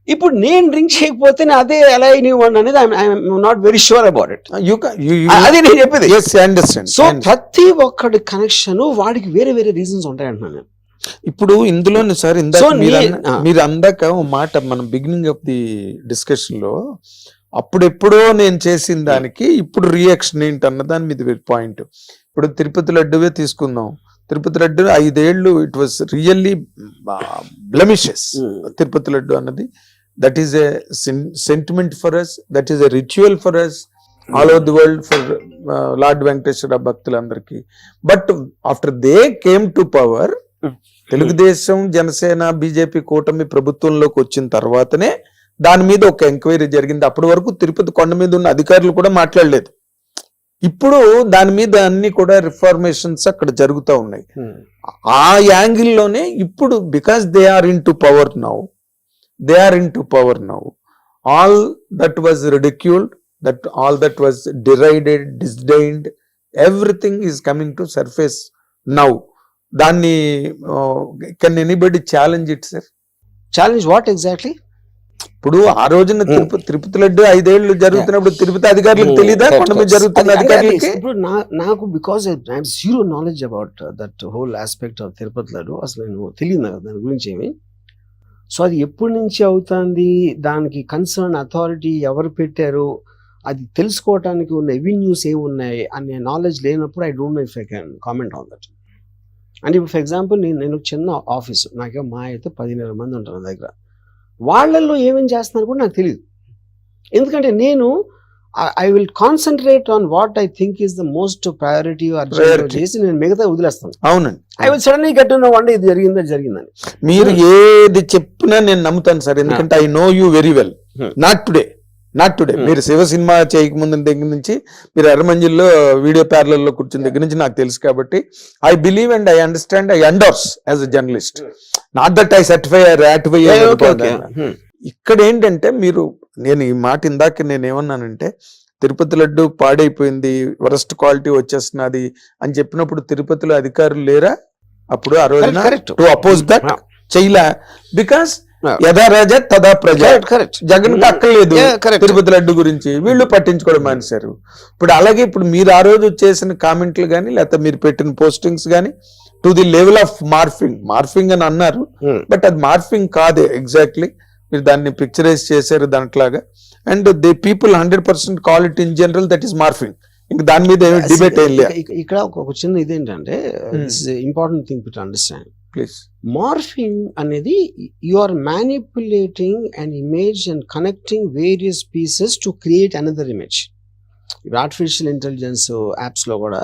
ఇప్పుడు నేను డ్రింక్ చేయకపోతే అదే ఎలా అయినవ్వండి అనేది I'm not very sure about it. అదే నేను చెప్పేది. సో ప్రతి ఒక్కడి కనెక్షన్ వాడికి వేరే వేరే రీజన్స్ ఉంటాయి అంటున్నాను నేను. ఇప్పుడు ఇందులోనే సార్ ఇందాక మీరు అందాక ఓ మాట మన బిగినింగ్ ఆఫ్ ది డిస్కషన్ లో, అప్పుడెప్పుడో నేను చేసిన దానికి ఇప్పుడు రియాక్షన్ ఏంటి అన్న దాని మీద పాయింట్. ఇప్పుడు తిరుపతి లడ్డువే తీసుకుందాం. తిరుపతి లడ్డు 5 ఏళ్ళు it was really blemishes. Tirupati laddu అన్నది that is a sentiment for us, that is a ritual for us all over the world, for Lord Venkateswara భక్తులందరికీ. But after they came to power, Telugu Desam Janasena BJP కూటమి ప్రభుత్వంలోకి వచ్చిన తర్వాతనే దాని మీద ఒక ఎంక్వైరీ జరిగింది. అప్పటి వరకు తిరుపతి కొండ మీద ఉన్న అధికారులు కూడా మాట్లాడలేదు. ఇప్పుడు దాని మీద అన్ని కూడా రిఫార్మేషన్స్ అక్కడ జరుగుతూ ఉన్నాయి. ఆ యాంగిల్లోనే ఇప్పుడు because they are into power now, all that was ridiculed, all that was derided, disdained, everything is coming to surface now. Danni can anybody challenge it, sir? Challenge what exactly? ఇప్పుడు ఆ రోజున తిరుపతి లడ్డు 5 ఏళ్ళు జరుగుతున్నప్పుడు తిరుపతి అధికారులకు తెలియదా కొండ మీద జరుగుతున్న అధికారులకి? ఇప్పుడు నాకు because I have zero knowledge about that whole aspect of Tirupati laddu, అసలు నేను తెలియదు నాకు దాని గురించి ఏమి. సో అది ఎప్పటి నుంచి అవుతుంది, దానికి కన్సర్న్ అథారిటీ ఎవరు పెట్టారు, అది తెలుసుకోవటానికి ఉన్న ఎవెన్యూస్ ఏమున్నాయి అనే నాలెడ్జ్ లేనప్పుడు I don't no if I can comment on that. అంటే ఇప్పుడు ఫర్ ఎగ్జాంపుల్ నేను చిన్న ఆఫీస్, నాకే మా అయితే 10,000 మంది ఉంటారు నా దగ్గర, వాళ్ళల్లో ఏమేమి చేస్తున్నారు కూడా నాకు తెలియదు. ఎందుకంటే నేను I will concentrate on what I think is the most priority చేసి నేను మిగతా వదిలేస్తాను. అవునండి. I will suddenly get to know one day ఇది జరిగిందని. మీరు ఏది చెప్పినా నేను నమ్ముతాను సార్, ఎందుకంటే I know you very well. Not today. మీరు శివ సినిమా చేయకముందు దగ్గర నుంచి, మీరు ఎర్రమంజిల్లో వీడియో ప్యారలల్లో కూర్చున్న దగ్గర నుంచి నాకు తెలుసు కాబట్టి I believe and I understand, I endorse as a journalist. Not that I certify or ratify. ఇక్కడ ఏంటంటే నేను ఈ మాట ఇందాక నేను ఏమన్నానంటే, తిరుపతి లడ్డు పాడైపోయింది, వరస్ట్ క్వాలిటీ వచ్చేస్తున్నది అని చెప్పినప్పుడు తిరుపతిలో అధికారులు లేరా అప్పుడు ఆ రోజున టు అపోజ్ దట్ చెయ్యలా? బికాస్ యథా రాజా తదా ప్రజ. జగన్ అక్కర్లేదు తిరుపతి లడ్డు గురించి, వీళ్ళు పట్టించుకోవడం మానేశారు. ఇప్పుడు అలాగే ఇప్పుడు మీరు ఆ రోజు చేసిన కామెంట్లు కానీ లేకపోతే మీరు పెట్టిన పోస్టింగ్స్ కానీ to the level of morphing అని అన్నారు, బట్ అది మార్ఫింగ్ కాదే ఎగ్జాక్ట్లీ. మీరు దాన్ని పిక్చరైజ్ చేశారు దాంట్లాగా, and the people 100% call it in general that is morphing. ఇంక దాని మీద డిబేట్ ఏం లేదు. ఇక్కడ ఒక చిన్న ఇదేంటంటే, important thing to understand. Morphing అనేది you are manipulating an image and connecting various pieces to create another image. Artificial intelligence apps లో కూడా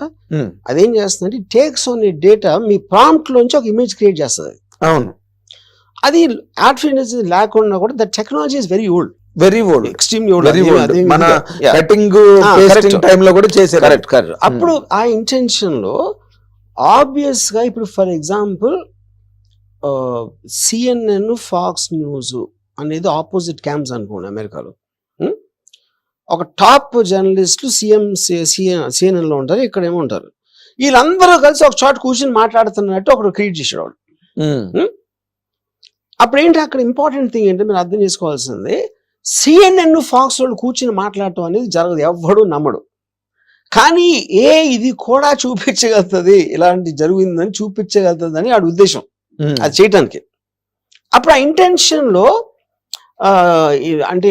అదేం చేస్తుందంటే, it takes on a data, మీ ప్రాంప్ట్ లోంచి ఒక ఇమేజ్ క్రియేట్ చేస్తుంది. అవును, అది ఆర్టిఫిషియల్ ఇంటెలిజెన్స్ లేకుండా కూడా the technology is very old. Very old, extremely very old. మన కటింగ్ పేస్టింగ్ టైం లో కూడా చేశారు. Correct correct. అప్పుడు ఆ ఇంటెన్షన్ లో ఆబ్వియస్ గా ఇప్పుడు for example CNN, Fox News అనేది ఆపోజిట్ క్యాంప్స్ అనుకోండి అమెరికాలో. ఒక టాప్ జర్నలిస్టులు CNN లో ఉంటారు, ఇక్కడ ఏమో ఉంటారు. వీళ్ళందరూ కలిసి ఒక చోట కూర్చొని మాట్లాడుతున్నట్టు ఒకడు క్రియేట్ చేసాడు వాడు. అప్పుడు ఏంటి అక్కడ ఇంపార్టెంట్ థింగ్ ఏంటంటే మీరు అర్థం చేసుకోవాల్సింది, CNN, ఫాక్స్ వాళ్ళు కూర్చొని మాట్లాడటం అనేది జరగదు, ఎవ్వడు నమ్మడు. కానీ ఇది కూడా చూపించగలుగుతుంది, ఇలాంటి జరిగిందని చూపించగలుగుతుంది అని వాడి ఉద్దేశం అది చేయటానికి. అప్పుడు ఆ ఇంటెన్షన్ లో అంటే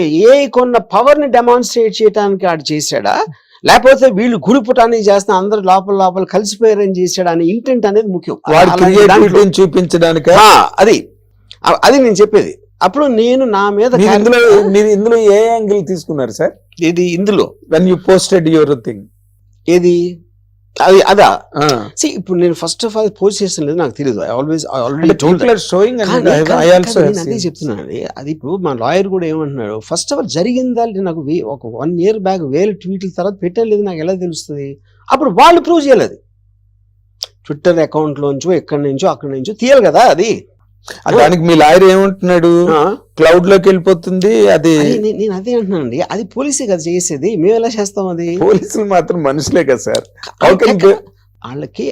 కొన్న పవర్ ని డెమాన్స్ట్రేట్ చేయడానికి ఆడు చేశాడా, లేకపోతే వీళ్ళు గుడిపుటానికి చేస్తున్న అందరు లోపల కలిసిపోయారని చేశాడా అనే ఇంటెంట్ అనేది ముఖ్యం. చూపించడానికి అది నేను చెప్పేది. అప్పుడు నేను నా మీద ఇందులో ఏ యాంగిల్ తీసుకున్నారు సార్? ఇది ఇందులో when you posted your thing ఏది అదా ఇప్పుడు నేను ఫస్ట్ ఆఫ్ ఆల్ పోస్ట్ చేసిన లేదు, నాకు తెలియదు. అదే చెప్తున్నానండి. అది ఇప్పుడు మా లాయర్ కూడా ఏమంటున్నాడు, ఫస్ట్ ఆఫ్ ఆల్ జరిగిందా నాకు ఒక 1 year బ్యాక్ 1000 ట్వీట్ల తర్వాత పెట్టలేదు, నాకు ఎలా తెలుస్తుంది? అప్పుడు వాళ్ళు ప్రూవ్ చేయలేదు, ట్విట్టర్ అకౌంట్ లోంచో ఎక్కడి నుంచో అక్కడి నుంచో తీయాలి కదా. అది దానికి మీ లాయర్ ఏమంటున్నాడు, క్లౌడ్ లోకి వెళ్ళిపోతుంది. అది నేను అదే అంటున్నానండి, అది పోలీసే కదా చేసేది, మేము ఎలా చేస్తాం? అది పోలీసులు మాత్రం మనుషులే కదా సార్. వాళ్ళకి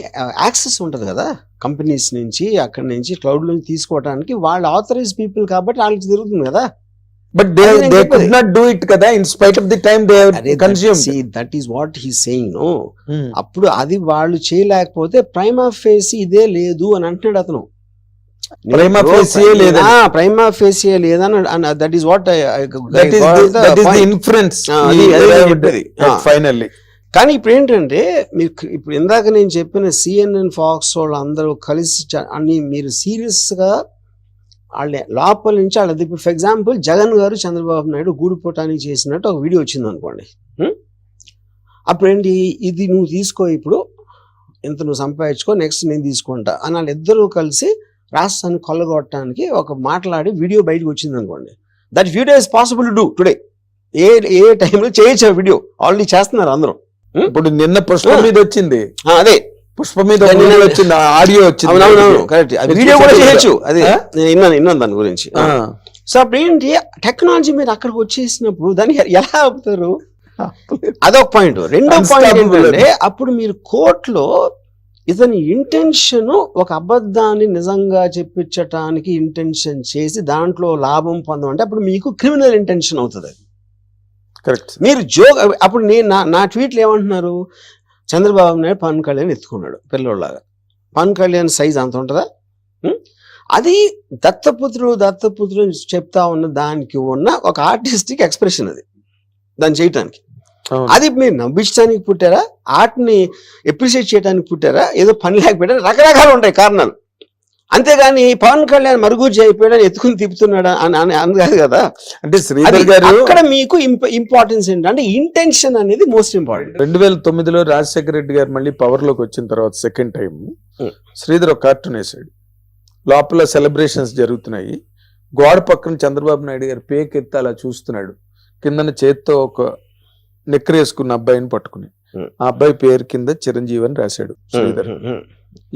యాక్సెస్ ఉంటది కదా కంపెనీస్ నుంచి, అక్కడి నుంచి క్లౌడ్ నుంచి తీసుకోవడానికి. వాళ్ళు ఆథరైజ్ పీపుల్ కాబట్టి వాళ్ళకి జరుగుతుంది కదా. But they could not do it కదా, in spite of the time they have consumed. See, that is what he is saying, no. అప్పుడు అది వాళ్ళు చేయలేకపోతే ప్రైమా ఫేసి ఇదే లేదు అని అంటున్నాడు అతను. ప్రైమా ఫేసియే లేదని, that is what inference finally. కానీ ఇప్పుడు ఏంటంటే ఇప్పుడు ఇందాక నేను చెప్పిన CNN, ఫాక్స్ వాళ్ళు అందరూ కలిసి అన్ని మీరు సీరియస్ గా వాళ్ళ లోపల నుంచి వాళ్ళది. ఇప్పుడు ఫర్ ఎగ్జాంపుల్ జగన్ గారు చంద్రబాబు నాయుడు గూడిపోటానికి చేసినట్టు ఒక వీడియో వచ్చింది అనుకోండి. అప్పుడు ఏంటి, ఇది నువ్వు తీసుకో, ఇప్పుడు ఇంత నువ్వు సంపాదించుకో, నెక్స్ట్ నేను తీసుకుంటా అని వాళ్ళిద్దరూ కలిసి రాష్ట్రాన్ని కొల్లగొట్టడానికి ఒక మాట్లాడి వీడియో బయటకు వచ్చింది అనుకోండి. That video is possible to do today. ఏ టైంలో చేయొచ్చు ఆ వీడియో, ఆల్రెడీ చేస్తున్నారు అందరూ. ఇప్పుడు నిన్న పుష్ప మీద వచ్చింది, అదే పుష్ప మీద వచ్చింది, ఆడియో వచ్చింది. అవునవును కరెక్ట్, వీడియో కూడా చేయొచ్చు. అదే విన్నాను దాని గురించి. సో అప్పుడు ఏంటి, టెక్నాలజీ మీద అక్కడికి వచ్చేసినప్పుడు దాన్ని ఎలా ఆపుతారు? అదొక పాయింట్. రెండో పాయింట్ ఏంటంటే, అప్పుడు మీరు కోర్టులో ఇతని ఇంటెన్షన్ ఒక అబద్ధాన్ని నిజంగా చెప్పించటానికి ఇంటెన్షన్ చేసి దాంట్లో లాభం పొందమంటే అప్పుడు మీకు క్రిమినల్ ఇంటెన్షన్ అవుతుంది. కరెక్ట్. మీరు అప్పుడు నేను నా ట్వీట్లు ఏమంటున్నారు, చంద్రబాబు నాయుడు పవన్ కళ్యాణ్ ఎత్తుకున్నాడు పిల్లోళ్ళలాగా. పవన్ కళ్యాణ్ సైజ్ అంత ఉంటుందా? అది దత్తపుత్రుడు చెప్తా ఉన్న దానికి ఉన్న ఒక ఆర్టిస్టిక్ ఎక్స్ప్రెషన్ అది, దాన్ని చేయటానికి. అది మీరు నవ్వించడానికి పుట్టారా, ఆర్ట్ని ఎప్రిషియేట్ చేయడానికి పుట్టారా, ఏదో పని లేకపోయారా, రకరకాలు ఉంటాయి కారణాలు. అంతేగాని పవన్ కళ్యాణ్ మరుగుజ్జు అయిపోయాడని ఎత్తుకుని తిప్పుతున్నాడా అని కాదు కదా. అంటే శ్రీధర్ గారు అక్కడ మీకు ఇంపార్టెన్స్ ఏంటంటే ఇంటెన్షన్ అనేది మోస్ట్ ఇంపార్టెంట్. 2009లో రాజశేఖర రెడ్డి గారు మళ్ళీ పవర్ లోకి వచ్చిన తర్వాత సెకండ్ టైం శ్రీధర్ ఒక కార్టూన్ వేసాడు, లోపల సెలబ్రేషన్స్ జరుగుతున్నాయి, గోడ పక్కన చంద్రబాబు నాయుడు గారు పేకెత్తి అలా చూస్తున్నాడు, కిందన చేత్తో ఒక నెక్కరేసుకున్న అబ్బాయిని పట్టుకుని, ఆ అబ్బాయి పేరు కింద చిరంజీవి అని రాశాడు శ్రీధర్.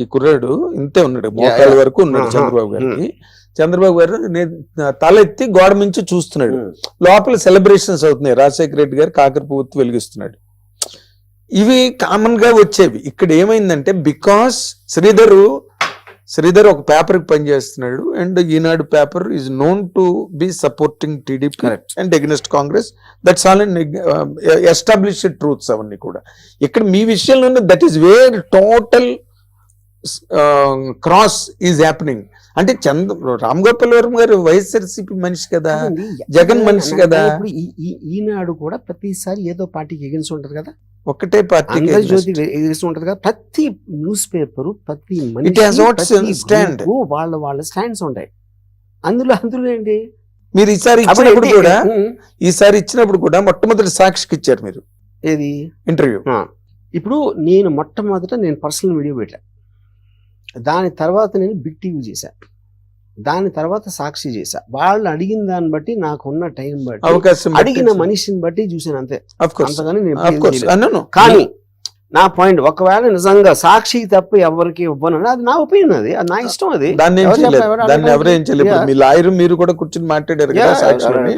ఈ కుర్రాడు ఇంతే ఉన్నాడు, మోకాళ్ళ వరకు ఉన్నాడు చంద్రబాబు గారికి. చంద్రబాబు గారు తల ఎత్తి గోడ మించి చూస్తున్నాడు, లోపల సెలబ్రేషన్స్ అవుతున్నాయి, రాజశేఖర రెడ్డి గారు కాకర పువ్వు వెలిగిస్తున్నాడు. ఇవి కామన్ గా వచ్చేవి. ఇక్కడ ఏమైందంటే, బికాస్ శ్రీధర్ ఒక పేపర్ కి పనిచేస్తున్నాడు, and Eenadu paper is known to be supporting TDP and against Congress. That's all established truths అవన్నీ కూడా. ఇక్కడ మీ విషయంలో that is where total cross is happening. అంటే రామ్ గోపాల్ వర్మ గారు వైఎస్ఆర్సీపీ మనిషి కదా, జగన్ మనిషి కదా. ఈనాడు కూడా ప్రతిసారి ఏదో పార్టీకి ఎగెన్స్ట్ ఉంటది కదా, ఒకటే పార్టీ ఉంటది కదా. ప్రతి న్యూస్ పేపర్, ప్రతి వాళ్ళ స్టాండ్స్ ఉంటాయి. అందులో ఏంటి, మీరు ఈసారి ఇచ్చినప్పుడు కూడా మొట్టమొదటి సాక్షికి ఇచ్చారు మీరు ఏది ఇంటర్వ్యూ. ఇప్పుడు నేను పర్సనల్ వీడియో పెట్టా, దాని తర్వాత నేను బిగ్ టీవీ చేశాను. దాని తర్వాత సాక్షి చేశా. వాళ్ళు అడిగిన దాన్ని బట్టి నాకున్న టైం బట్టి అవకాశం అడిగిన మనిషిని బట్టి చూసాను అంతే. Of course. అంతగాని నేను Of course. No. కానీ నా పాయింట్, ఒకవేళ నిజంగా సాక్షికి తప్ప ఎవరికి ఇవ్వను, అది నా ఒపీనియన్, అది నా ఇష్టం. అది దాన్ని ఎవరేం చేయలేదు. మీ లాయర్ మీరు కూడా కూర్చొని మాట్లాడారు కదా సాక్షులని.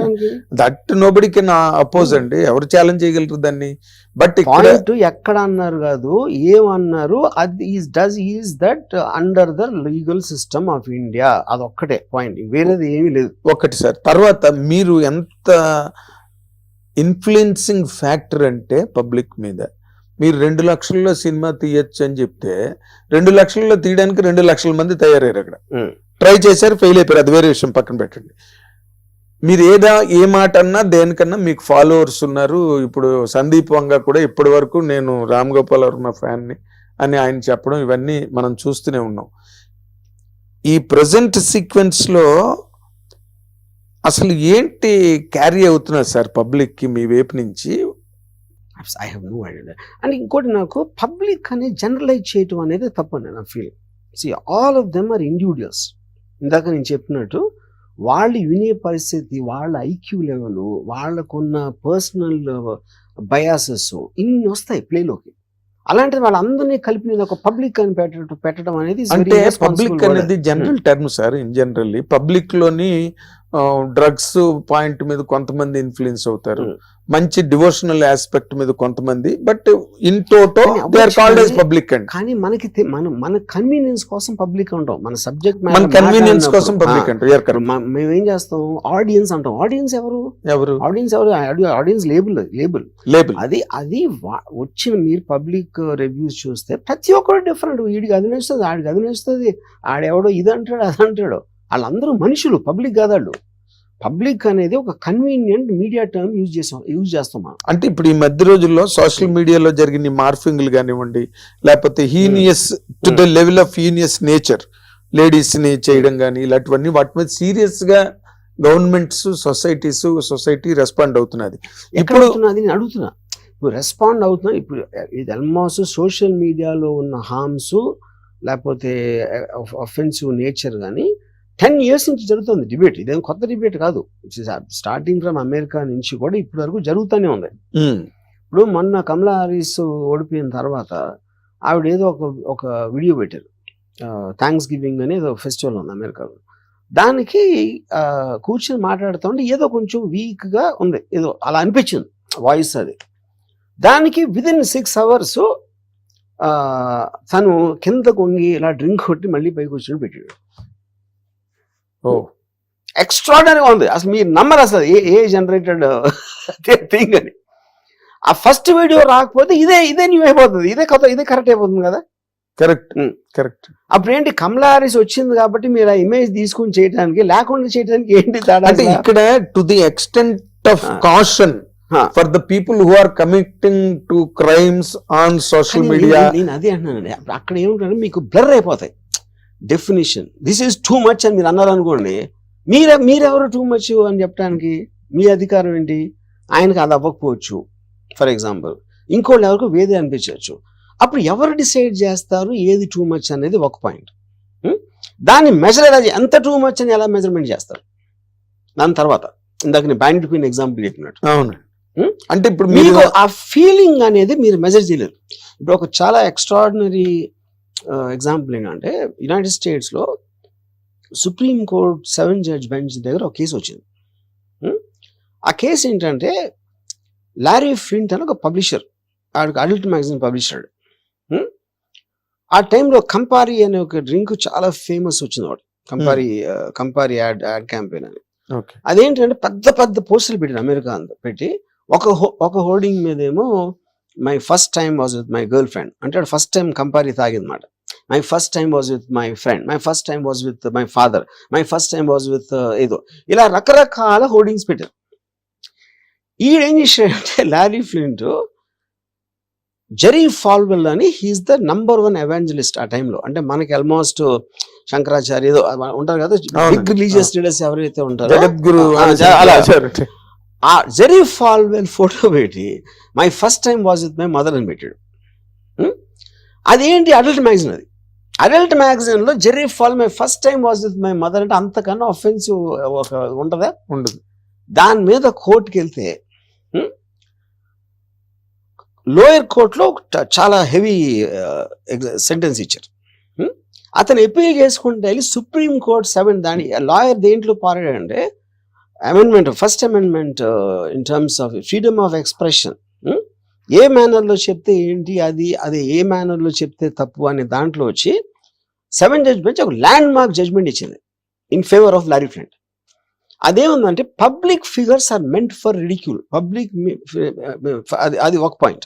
దట్ నోబడి కెన్ అపోజ్ అండి, ఎవరు ఛాలెంజ్ చేయగలరు దాన్ని. బట్ పాయింట్ ఎక్కడ అన్నారు కాదు, ఏమన్నారు, అది is that under the legal system of India, అదొక్కటే పాయింట్, వేరేది ఏమీ లేదు. ఒకటి సార్. తర్వాత మీరు ఎంత ఇన్ఫ్లుయెన్సింగ్ ఫ్యాక్టర్ అంటే పబ్లిక్ మీద, మీరు 2 లక్షల్లో సినిమా తీయచ్చు అని చెప్తే 2 లక్షల్లో తీయడానికి 2 లక్షల మంది తయారయ్యారు. అక్కడ ట్రై చేశారు, ఫెయిల్ అయిపోయారు, అది వేరే విషయం, పక్కన పెట్టండి. మీరు ఏ మాట అన్నా దేనికన్నా మీకు ఫాలోవర్స్ ఉన్నారు. ఇప్పుడు సందీప్ వంగ కూడా ఇప్పటి వరకు నేను రామ్ గోపాల్ వర్మ ఫ్యాన్ని అని ఆయన చెప్పడం, ఇవన్నీ మనం చూస్తూనే ఉన్నాం. ఈ ప్రజెంట్ సీక్వెన్స్ లో అసలు ఏంటి క్యారీ అవుతున్నారు సార్ పబ్లిక్కి మీ వైపు నుంచి? I have no idea. And ఇంకోటి, నాకు పబ్లిక్ అని జనరలైజ్ చేయటం అనేది తప్పని నా feeling. See all of them are individuals. ఇందాక నేను చెప్పినట్టు వాళ్ళు వినే పరిస్థితి, వాళ్ళ ఐక్యూ లెవెల్, వాళ్ళకున్న పర్సనల్ బయాసెస్ ఇన్ని వస్తాయి ప్లేలోకి. అలాంటిది వాళ్ళందరినీ కలిపి నేను ఒక పబ్లిక్ అని పెట్టడం అనేది, అంటే పబ్లిక్ అనేది general term sir. In generally public లోని డ్రగ్స్ పాయింట్ మీద కొంతమంది ఇన్ఫ్లుయెన్స్ అవుతారు, మంచి డివోషనల్ ఆస్పెక్ట్ మీద కొంతమంది, but in toto they are called as public. అండి కానీ మనకి మన కన్వీనియన్స్ కోసం పబ్లిక్ అంటాం, మన సబ్జెక్ట్ మన కన్వీనియన్స్ కోసం పబ్లిక్ అంటాం. మేము ఏం చేస్తాం, ఆడియన్స్ అంటాం. ఆడియన్స్ ఎవరు? Audience label. అది వచ్చిన మీరు పబ్లిక్ రివ్యూస్ చూస్తే ప్రతి ఒక్కరు డిఫరెంట్. వీడికి అది నచ్చుతుంది, ఆడికి అది నచ్చుతుంది, ఆడెవడో ఇది అంటాడు, అది అంటాడు. వాళ్ళందరూ మనుషులు, పబ్లిక్ కాదు వాళ్ళు. పబ్లిక్ అనేది ఒక కన్వీనియంట్ మీడియా టర్మ్ యూజ్ చేస్తాం మనం. అంటే ఇప్పుడు ఈ మధ్య రోజుల్లో సోషల్ మీడియాలో జరిగిన మార్ఫింగ్లు కానివ్వండి, లేకపోతే heinous to the level of heinous nature ladies ని చేయడం కానీ, ఇలాంటివన్నీ వాటి మీద సీరియస్ గా గవర్నమెంట్స్, సొసైటీ రెస్పాండ్ అవుతున్నది. ఇప్పుడు నేను అడుగుతున్నా, ఇప్పుడు రెస్పాండ్ అవుతున్నా. ఇప్పుడు ఇది ఆల్మోస్ట్ సోషల్ మీడియాలో ఉన్న హార్మ్స్ లేకపోతే అఫెన్సివ్ నేచర్ కానీ 10 years నుంచి జరుగుతుంది డిబేట్. ఇదేం కొత్త డిబేట్ కాదు. స్టార్టింగ్ ఫ్రమ్ అమెరికా నుంచి కూడా ఇప్పటి వరకు జరుగుతూనే ఉంది. ఇప్పుడు మొన్న కమలా హారిస్ ఓడిపోయిన తర్వాత ఆవిడ ఏదో ఒక వీడియో పెట్టారు, థ్యాంక్స్ గివింగ్ అని ఏదో ఫెస్టివల్ ఉంది అమెరికాలో. దానికి కూర్చొని మాట్లాడుతూ ఉంటే ఏదో కొంచెం వీక్గా ఉంది, ఏదో అలా అనిపించింది వాయిస్. అది దానికి విదిన్ 6 hours తను కింద కొంగి ఇలా డ్రింక్ కొట్టి మళ్ళీ పైకి వచ్చి పెట్టాడు. ఎక్స్ట్రాడనరీగా ఉంది. అసలు మీరు నమ్మరు అసలు ఏ జనరేటెడ్ థింగ్ అని. ఆ ఫస్ట్ వీడియో రాకపోతే ఇదే న్యూ అయిపోతుంది, ఇదే కరెక్ట్ అయిపోతుంది కదా. కరెక్ట్. అప్పుడు ఏంటి, కమలా హారిస్ వచ్చింది కాబట్టి మీరు ఆ ఇమేజ్ తీసుకుని చేయడానికి, లేకుండా చేయడానికి ఏంటి తేడా? అంటే ఇక్కడ to the extent of caution for the people who are committing to crimes on social media. నేను అదే అంటున్నానండి, అక్కడ ఏమిటంటే మీకు బ్లర్ అయిపోతాయి definition. This is too much అని మీరు అన్నారు అనుకోండి, మీరెవరు టూ మచ్ అని చెప్పడానికి మీ అధికారం ఏంటి? ఆయనకు అది అవ్వకపోవచ్చు ఫర్ ఎగ్జాంపుల్, ఇంకోళ్ళు ఎవరికి వేదే అనిపించవచ్చు. అప్పుడు ఎవరు డిసైడ్ చేస్తారు ఏది టూ మచ్ అనేది ఒక పాయింట్. దాన్ని మెజర్ ఎలా, ఎంత టూ మచ్ అని ఎలా మెజర్మెంట్ చేస్తారు? దాని తర్వాత ఇందాక నేను బ్యాండ్ క్వీన్ ఎగ్జాంపుల్ చెప్పినట్టు. అవును. అంటే ఇప్పుడు మీకు ఆ ఫీలింగ్ అనేది మీరు మెజర్ చేయలేరు. ఇప్పుడు ఒక చాలా ఎక్స్ట్రాడినరీ ఎగ్జాంపుల్ ఏంటంటే, యునైటెడ్ స్టేట్స్లో సుప్రీం కోర్ట్ 7 judge బెంచ్ దగ్గర ఒక కేసు వచ్చింది. ఆ కేసు ఏంటంటే, లారీ ఫ్లింట్ అని ఒక పబ్లిషర్, ఆడికి అడల్ట్ మ్యాగజైన్ పబ్లిషర్. ఆ టైంలో కంపారి అనే ఒక డ్రింక్ చాలా ఫేమస్ వచ్చింది. వాడు కంపారి యాడ్ క్యాంపెయిన్ అని. అదేంటంటే పెద్ద పోస్టర్లు పెట్టారు అమెరికా అంతా పెట్టి, ఒక హోర్డింగ్ మీద ఏమో my first time was with my girlfriend అంటే, ఫస్ట్ టైం కంపారి తాగిందన్నమాట. My first time was with my friend, my first time was with my father, my first time was with ఏదో, ఇలా రకరకాల హోర్డింగ్స్ పెట్టారు. ఈడేం చేశాడంటే, లారీ ఫ్లింట్ జెరీ ఫాల్వెల్ అని, హీఈస్ ద #1 ఎవాంజలిస్ట్ ఆ టైంలో. అంటే మనకి ఆల్మోస్ట్ శంకరాచార్య ఏదో ఉంటారు కదా, బిగ్ రిలీజియస్ లీడర్స్ ఎవరైతే ఉంటారో, ఆ జెరీ ఫాల్వెల్ ఫోటో పెట్టి my first time was with my mother అని పెట్టాడు. అదేంటి, అడల్ట్ మ్యాగజైన్ అది. అడల్ట్ మ్యాగజైన్ లో Jerry fall my first time was with my mother అంటే అంతకన్నా ఒఫెన్సివ్ ఒక ఉంటదా? ఉండదు. దాని మీద కోర్టుకి వెళ్తే లోయర్ కోర్టులో చాలా హెవీ సెంటెన్స్ ఇచ్చారు. అతను అపీల్ చేసుకుంటే వెళ్ళి సుప్రీం కోర్ట్ 7 దాని లాయర్ దేంట్లో పారాడంటే amendment, first amendment in terms of freedom of expression, ఏ మేనర్లో చెప్తే ఏంటి, అది ఏ మేనర్లో చెప్తే తప్పు అనే దాంట్లో వచ్చి 7 జడ్జ్మెంట్స్ ఒక ల్యాండ్ మార్క్ జడ్జ్మెంట్ ఇచ్చింది in favour of Larry Flynt. అదేముందంటే public figures are meant for ridicule, public, అది ఒక పాయింట్.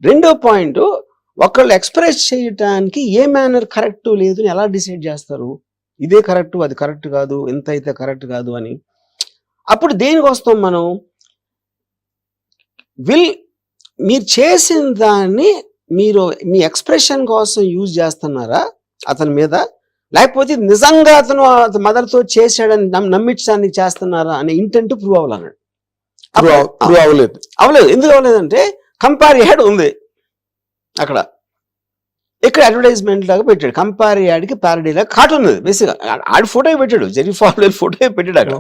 రెండో పాయింట్, ఒకళ్ళు ఎక్స్ప్రెస్ చేయటానికి ఏ మేనర్ కరెక్ట్ లేదు అని ఎలా డిసైడ్ చేస్తారు? ఇదే కరెక్ట్, అది కరెక్ట్ కాదు, ఎంత అయితే కరెక్ట్ కాదు అని. అప్పుడు దేనికి వస్తాం మనం? మీరు చేసిన దాన్ని మీరు మీ ఎక్స్ప్రెషన్ కోసం యూజ్ చేస్తున్నారా అతని మీద, లేకపోతే నిజంగా అతను మదర్తో చేశాడని నమ్మించడానికి చేస్తున్నారా అనే ఇంటెంట్ ప్రూవ్ అవ్వాలన్నాడు. అవ్వలేదు. ఎందుకు అవ్వలేదంటే కంపేర్ యాడ్ ఉంది అక్కడ, ఇక్కడ అడ్వర్టైజ్మెంట్ లాగా పెట్టాడు. కంపేర్ యాడ్కి ప్యారడీ లాగా కార్టూన్ ఉంది బేసిక్గా. ఆడి ఫోటో పెట్టాడు, జెర్రీ ఫాల్ ఫోటో పెట్టాడు అక్కడ.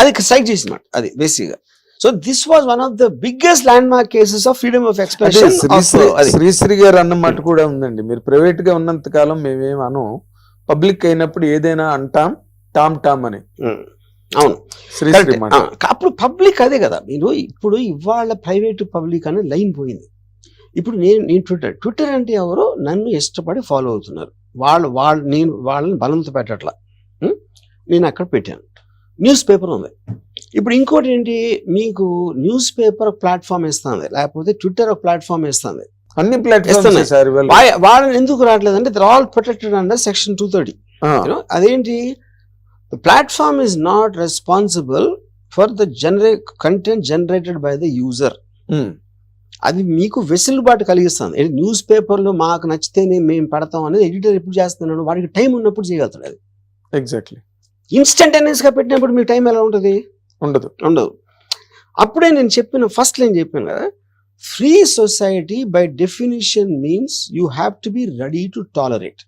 అది స్ట్రైక్ చేసినమాట అది బేసిక్గా. So this was one of the biggest land mark cases of freedom of expression. Sri Sri గారు అన్నమాట కూడా ఉందండి. మీరు ప్రైవేట్ గా ఉన్నంత కాలం మేమేమను, పబ్లిక్ అయినప్పుడు ఏదైనా అంటాం టామ్ అని. అవును, శ్రీశ్రీ మాట. అప్పుడు పబ్లిక్ అదే కదా. మీరు ఇప్పుడు ఇవాళ ప్రైవేట్ పబ్లిక్ అనే లైన్ పోయింది. ఇప్పుడు నేను ట్విట్టర్ అంటే ఎవరో నన్ను ఇష్టపడి ఫాలో అవుతున్నారు. నేను వాళ్ళని బలంతో పెట్టట్లా, నేను అక్కడ పెట్టాను. న్యూస్ పేపర్ ఉంది. ఇప్పుడు ఇంకోటి ఏంటి, మీకు న్యూస్ పేపర్ ప్లాట్ఫామ్ ఇస్తుంది, లేకపోతే ట్విట్టర్ ఒక ప్లాట్ఫామ్ ఇస్తుంది. అన్ని ప్లాట్ఫామ్స్ వాళ్ళని ఎందుకు రావట్లేదంటే they are all protected under section 230. అదేంటి, the platform is not responsible for the content generated by the user. అది మీకు వెసులుబాటు కలిగిస్తుంది. న్యూస్ పేపర్లో మాకు నచ్చితేనే మేము పెడతాం అనేది ఎడిటర్ ఎప్పుడు చేస్తున్నాడు, వాడికి టైం ఉన్నప్పుడు చేయగలుగుతాడు. అది ఎగ్జాక్ట్లీ ఇన్స్టంటేనియస్ గా పెట్టినప్పుడు మీ టైం ఎలా ఉంటుంది? ఉండదు. అప్పుడే నేను ఫస్ట్ లైన్ చెప్పాను కదా, free society by definition means you have to be ready to tolerate.